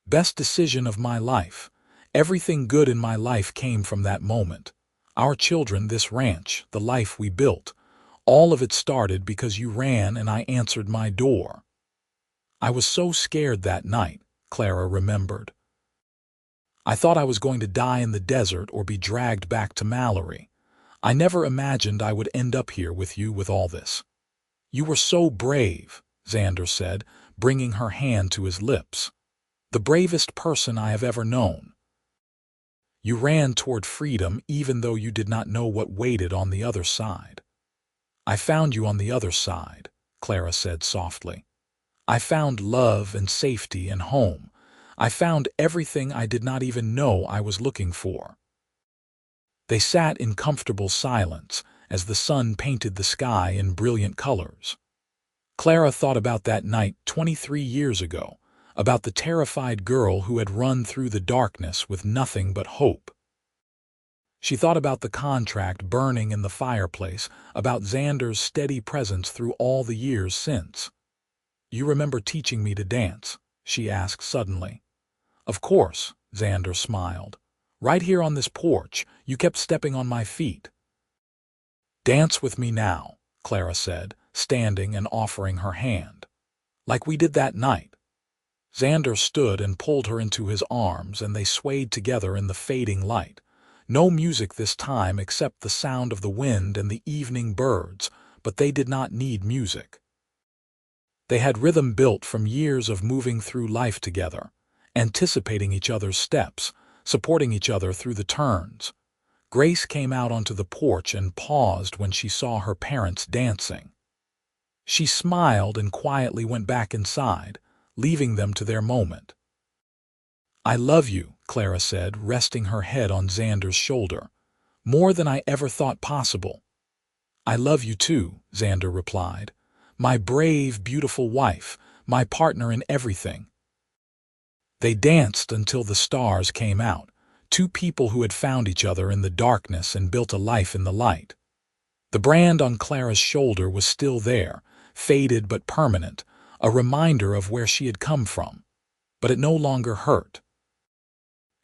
"Best decision of my life. Everything good in my life came from that moment. Our children, this ranch, the life we built. All of it started because you ran and I answered my door." "I was so scared that night," Clara remembered. I thought I was going to die in the desert or be dragged back to Mallory. I never imagined I would end up here with you with all this." "You were so brave," Xander said, bringing her hand to his lips. "The bravest person I have ever known. You ran toward freedom even though you did not know what waited on the other side." "I found you on the other side," Clara said softly. "I found love and safety and home. I found everything I did not even know I was looking for." They sat in comfortable silence as the sun painted the sky in brilliant colors. Clara thought about that night 23 years ago, about the terrified girl who had run through the darkness with nothing but hope. She thought about the contract burning in the fireplace, about Xander's steady presence through all the years since. "You remember teaching me to dance?" she asked suddenly. "Of course," Xander smiled. "Right here on this porch, you kept stepping on my feet." "Dance with me now," Clara said, standing and offering her hand. "Like we did that night." Xander stood and pulled her into his arms, and they swayed together in the fading light. No music this time except the sound of the wind and the evening birds, but they did not need music. They had rhythm built from years of moving through life together, anticipating each other's steps, supporting each other through the turns. Grace came out onto the porch and paused when she saw her parents dancing. She smiled and quietly went back inside, leaving them to their moment. "I love you," Clara said, resting her head on Xander's shoulder. "More than I ever thought possible." "I love you too," Xander replied. "My brave, beautiful wife, my partner in everything." They danced until the stars came out, two people who had found each other in the darkness and built a life in the light. The brand on Clara's shoulder was still there, faded but permanent, a reminder of where she had come from. But it no longer hurt.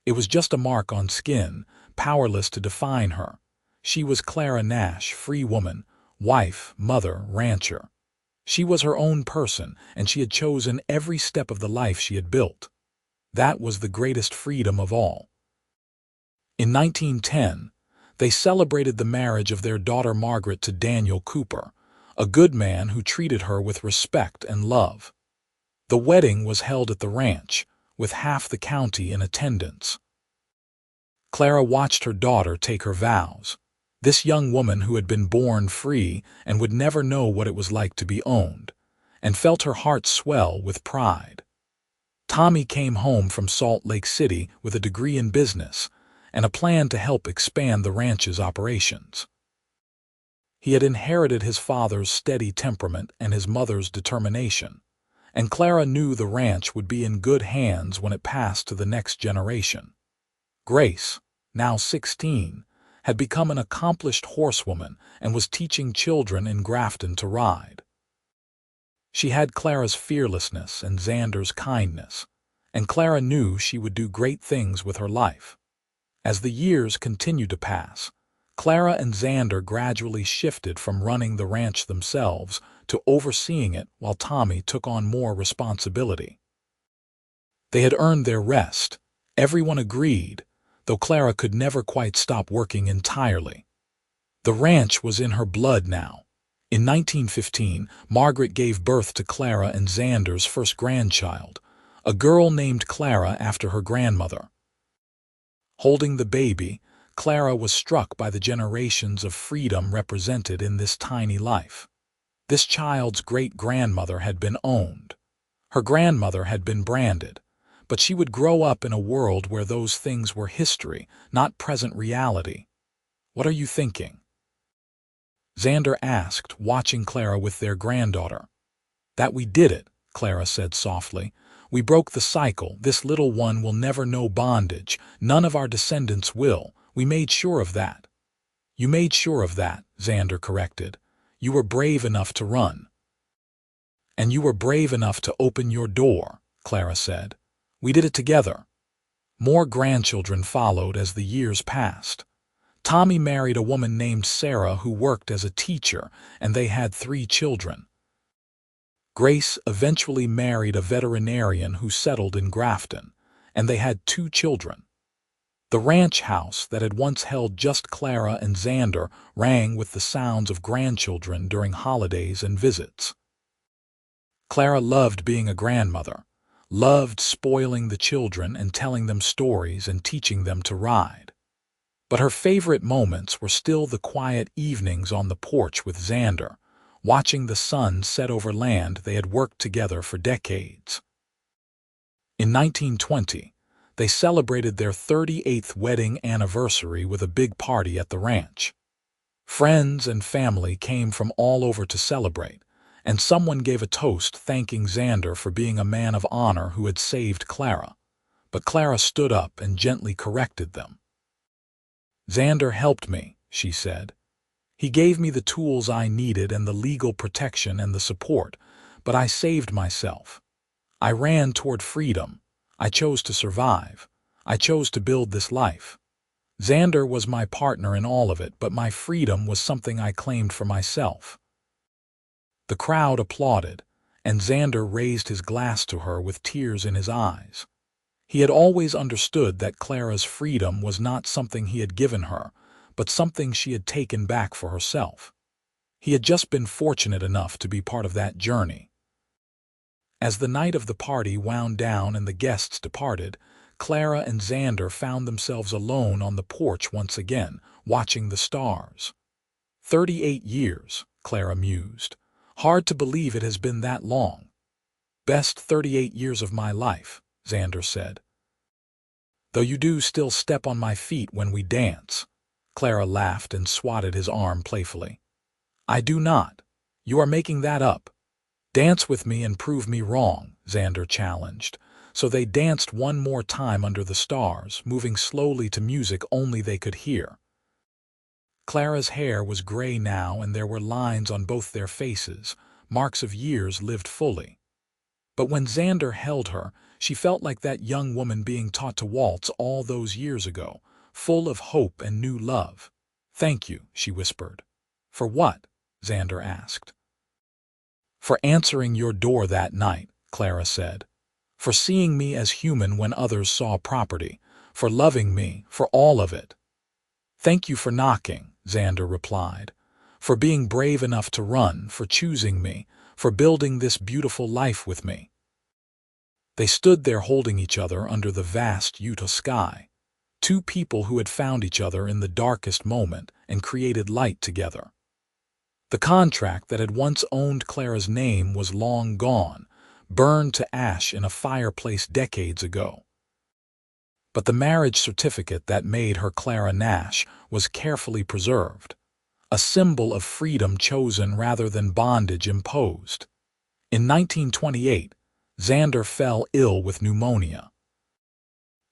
It was just a mark on skin, powerless to define her. She was Clara Nash, free woman, wife, mother, rancher. She was her own person, and she had chosen every step of the life she had built. That was the greatest freedom of all. In 1910, they celebrated the marriage of their daughter Margaret to Daniel Cooper, a good man who treated her with respect and love. The wedding was held at the ranch, with half the county in attendance. Clara watched her daughter take her vows, this young woman who had been born free and would never know what it was like to be owned, and felt her heart swell with pride. Tommy came home from Salt Lake City with a degree in business and a plan to help expand the ranch's operations. He had inherited his father's steady temperament and his mother's determination, and Clara knew the ranch would be in good hands when it passed to the next generation. Grace, now 16, had become an accomplished horsewoman and was teaching children in Grafton to ride. She had Clara's fearlessness and Xander's kindness, and Clara knew she would do great things with her life. As the years continued to pass, Clara and Xander gradually shifted from running the ranch themselves to overseeing it while Tommy took on more responsibility. They had earned their rest, everyone agreed, though Clara could never quite stop working entirely. The ranch was in her blood now. In 1915, Margaret gave birth to Clara and Xander's first grandchild, a girl named Clara after her grandmother. Holding the baby, Clara was struck by the generations of freedom represented in this tiny life. This child's great-grandmother had been owned. Her grandmother had been branded, but she would grow up in a world where those things were history, not present reality. "What are you thinking?" Xander asked, watching Clara with their granddaughter. "That we did it," Clara said softly. "We broke the cycle. This little one will never know bondage. None of our descendants will. We made sure of that." "You made sure of that," Xander corrected. "You were brave enough to run." "And you were brave enough to open your door," Clara said. "We did it together." More grandchildren followed as the years passed. Tommy married a woman named Sarah who worked as a teacher, and they had 3 children. Grace eventually married a veterinarian who settled in Grafton, and they had 2 children. The ranch house that had once held just Clara and Xander rang with the sounds of grandchildren during holidays and visits. Clara loved being a grandmother, loved spoiling the children and telling them stories and teaching them to ride. But her favorite moments were still the quiet evenings on the porch with Xander, watching the sun set over land they had worked together for decades. In 1920, they celebrated their 38th wedding anniversary with a big party at the ranch. Friends and family came from all over to celebrate, and someone gave a toast thanking Xander for being a man of honor who had saved Clara. But Clara stood up and gently corrected them. "Xander helped me," she said. "He gave me the tools I needed and the legal protection and the support, but I saved myself. I ran toward freedom. I chose to survive. I chose to build this life. Xander was my partner in all of it, but my freedom was something I claimed for myself." The crowd applauded, and Xander raised his glass to her with tears in his eyes. He had always understood that Clara's freedom was not something he had given her, but something she had taken back for herself. He had just been fortunate enough to be part of that journey. As the night of the party wound down and the guests departed, Clara and Xander found themselves alone on the porch once again, watching the stars. 38 years, Clara mused. Hard to believe it has been that long. "Best 38 years of my life," Xander said. "Though you do still step on my feet when we dance." Clara laughed and swatted his arm playfully. "I do not. You are making that up." "Dance with me and prove me wrong," Xander challenged. So they danced one more time under the stars, moving slowly to music only they could hear. Clara's hair was gray now, and there were lines on both their faces, marks of years lived fully. But when Xander held her, she felt like that young woman being taught to waltz all those years ago, full of hope and new love. "Thank you," she whispered. "For what?" Xander asked. "For answering your door that night," Clara said. "For seeing me as human when others saw property. For loving me, for all of it." "Thank you for knocking," Xander replied. "For being brave enough to run, for choosing me, for building this beautiful life with me." They stood there holding each other under the vast Utah sky, two people who had found each other in the darkest moment and created light together. The contract that had once owned Clara's name was long gone, burned to ash in a fireplace decades ago. But the marriage certificate that made her Clara Nash was carefully preserved, a symbol of freedom chosen rather than bondage imposed. In 1928, Xander fell ill with pneumonia.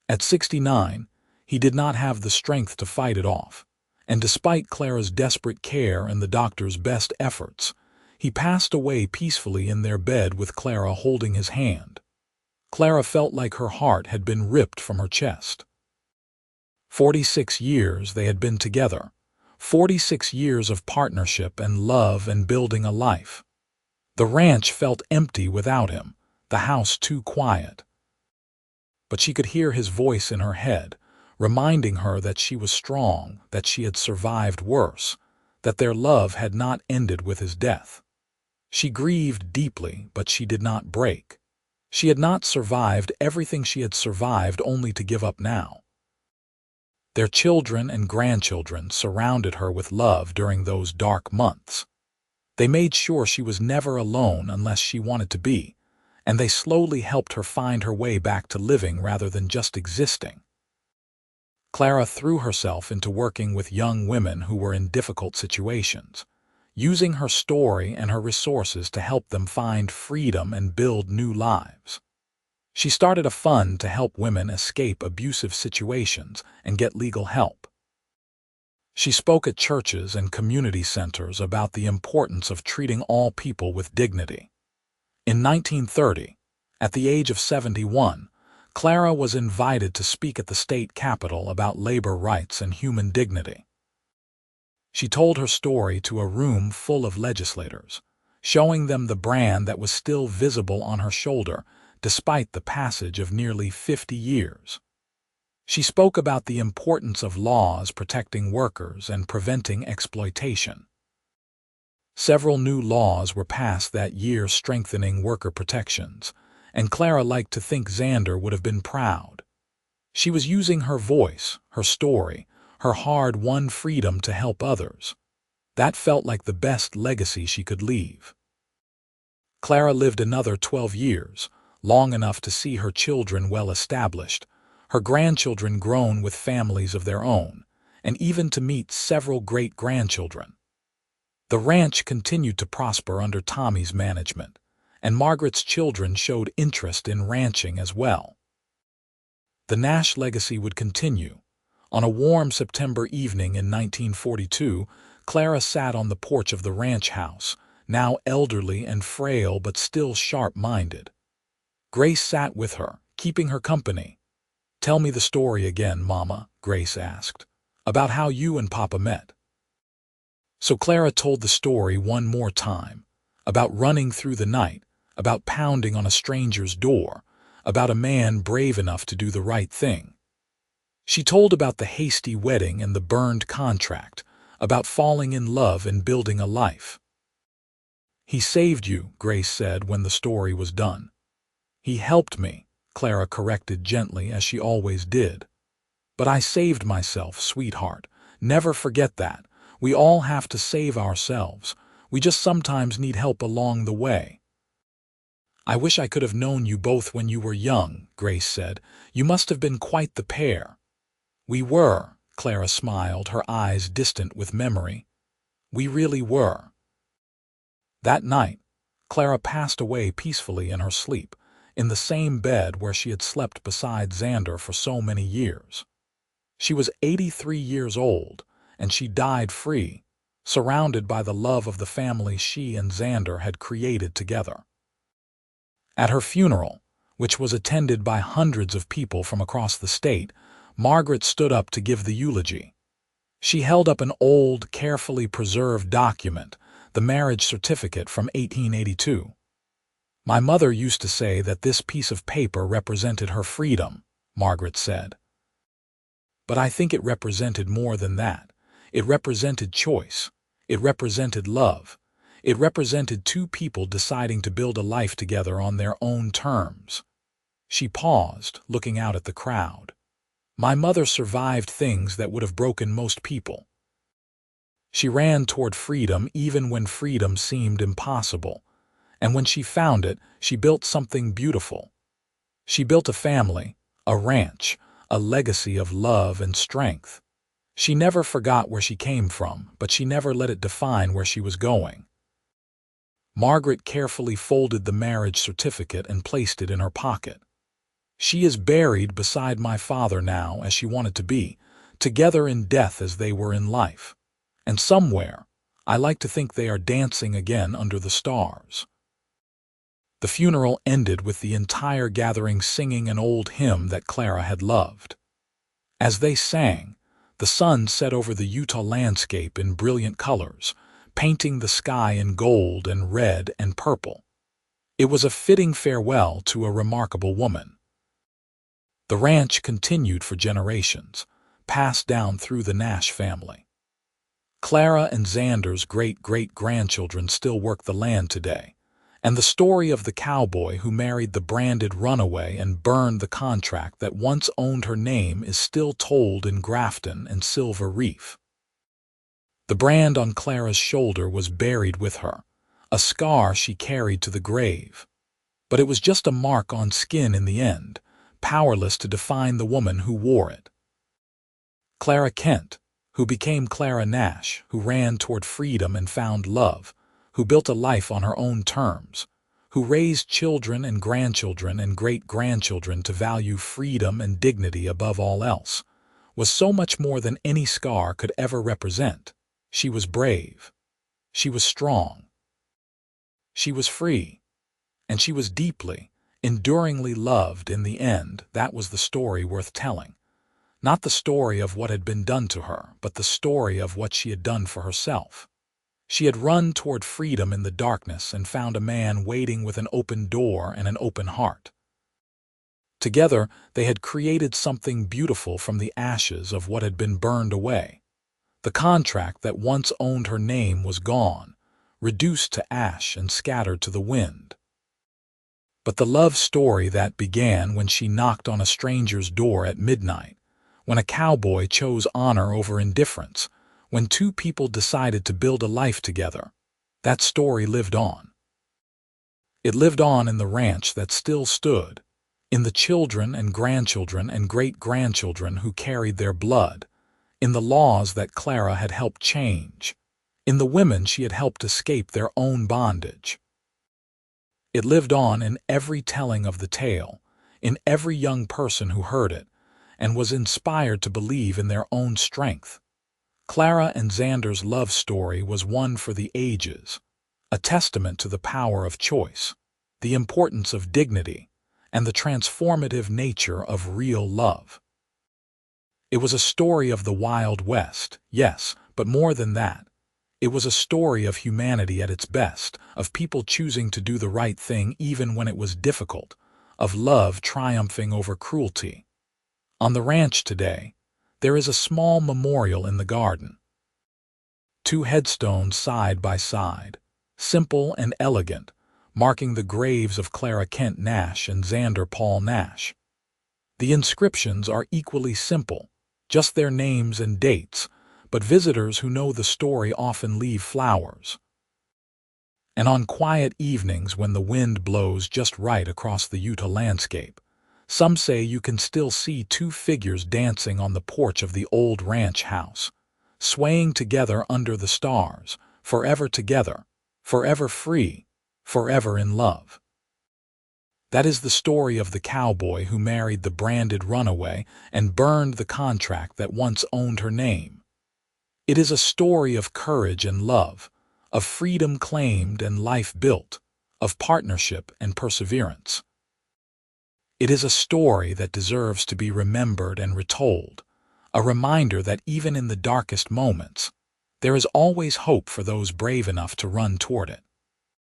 At 69, he did not have the strength to fight it off, and despite Clara's desperate care and the doctor's best efforts, he passed away peacefully in their bed with Clara holding his hand. Clara felt like her heart had been ripped from her chest. 46 years they had been together, 46 years of partnership and love and building a life. The ranch felt empty without him, the house too quiet. But she could hear his voice in her head, reminding her that she was strong, that she had survived worse, that their love had not ended with his death. She grieved deeply, but she did not break. She had not survived everything she had survived only to give up now. Their children and grandchildren surrounded her with love during those dark months. They made sure she was never alone unless she wanted to be, and they slowly helped her find her way back to living rather than just existing. Clara threw herself into working with young women who were in difficult situations, using her story and her resources to help them find freedom and build new lives. She started a fund to help women escape abusive situations and get legal help. She spoke at churches and community centers about the importance of treating all people with dignity. In 1930, at the age of 71, Clara was invited to speak at the state capitol about labor rights and human dignity. She told her story to a room full of legislators, showing them the brand that was still visible on her shoulder despite the passage of nearly 50 years. She spoke about the importance of laws protecting workers and preventing exploitation. Several new laws were passed that year strengthening worker protections, and Clara liked to think Xander would have been proud. She was using her voice, her story, her hard-won freedom to help others. That felt like the best legacy she could leave. Clara lived another 12 years, long enough to see her children well established, her grandchildren grown with families of their own, and even to meet several great-grandchildren. The ranch continued to prosper under Tommy's management, and Margaret's children showed interest in ranching as well. The Nash legacy would continue. On a warm September evening in 1942, Clara sat on the porch of the ranch house, now elderly and frail but still sharp-minded. Grace sat with her, keeping her company. "Tell me the story again, Mama," Grace asked, "about how you and Papa met." So Clara told the story one more time, about running through the night, about pounding on a stranger's door, about a man brave enough to do the right thing. She told about the hasty wedding and the burned contract, about falling in love and building a life. "He saved you," Grace said when the story was done. "He helped me," Clara corrected gently as she always did. "But I saved myself, sweetheart. Never forget that. We all have to save ourselves. We just sometimes need help along the way." "I wish I could have known you both when you were young," Grace said. "You must have been quite the pair." "We were," Clara smiled, her eyes distant with memory. "We really were." That night, Clara passed away peacefully in her sleep, in the same bed where she had slept beside Xander for so many years. She was 83 years old, and she died free, surrounded by the love of the family she and Xander had created together. At her funeral, which was attended by hundreds of people from across the state, Margaret stood up to give the eulogy. She held up an old, carefully preserved document, the marriage certificate from 1882. "My mother used to say that this piece of paper represented her freedom," Margaret said. "But I think it represented more than that. It represented choice. It represented love. It represented two people deciding to build a life together on their own terms." She paused, looking out at the crowd. "My mother survived things that would have broken most people. She ran toward freedom even when freedom seemed impossible. And when she found it, she built something beautiful. She built a family, a ranch, a legacy of love and strength. She never forgot where she came from, but she never let it define where she was going." Margaret carefully folded the marriage certificate and placed it in her pocket. "She is buried beside my father now as she wanted to be, together in death as they were in life. And somewhere, I like to think they are dancing again under the stars." The funeral ended with the entire gathering singing an old hymn that Clara had loved. As they sang, the sun set over the Utah landscape in brilliant colors, painting the sky in gold and red and purple. It was a fitting farewell to a remarkable woman. The ranch continued for generations, passed down through the Nash family. Clara and Xander's great-great-grandchildren still work the land today, and the story of the cowboy who married the branded Runaway and burned the contract that once owned her name is still told in Grafton and Silver Reef. The brand on Clara's shoulder was buried with her, a scar she carried to the grave. But it was just a mark on skin in the end, powerless to define the woman who wore it. Clara Kent, who became Clara Nash, who ran toward freedom and found love, who built a life on her own terms, who raised children and grandchildren and great-grandchildren to value freedom and dignity above all else, was so much more than any scar could ever represent. She was brave. She was strong. She was free. And she was deeply, enduringly loved in the end. That was the story worth telling. Not the story of what had been done to her, but the story of what she had done for herself. She had run toward freedom in the darkness and found a man waiting with an open door and an open heart. Together, they had created something beautiful from the ashes of what had been burned away. The contract that once owned her name was gone, reduced to ash and scattered to the wind. But the love story that began when she knocked on a stranger's door at midnight, when a cowboy chose honor over indifference, when two people decided to build a life together, that story lived on. It lived on in the ranch that still stood, in the children and grandchildren and great-grandchildren who carried their blood, in the laws that Clara had helped change, in the women she had helped escape their own bondage. It lived on in every telling of the tale, in every young person who heard it, and was inspired to believe in their own strength. Clara and Xander's love story was one for the ages, a testament to the power of choice, the importance of dignity, and the transformative nature of real love. It was a story of the Wild West, yes, but more than that. It was a story of humanity at its best, of people choosing to do the right thing even when it was difficult, of love triumphing over cruelty. On the ranch today, there is a small memorial in the garden. Two headstones side by side, simple and elegant, marking the graves of Clara Kent Nash and Xander Paul Nash. The inscriptions are equally simple, just their names and dates, but visitors who know the story often leave flowers. And on quiet evenings when the wind blows just right across the Utah landscape, some say you can still see two figures dancing on the porch of the old ranch house, swaying together under the stars, forever together, forever free, forever in love. That is the story of the cowboy who married the branded runaway and burned the contract that once owned her name. It is a story of courage and love, of freedom claimed and life built, of partnership and perseverance. It is a story that deserves to be remembered and retold, a reminder that even in the darkest moments, there is always hope for those brave enough to run toward it.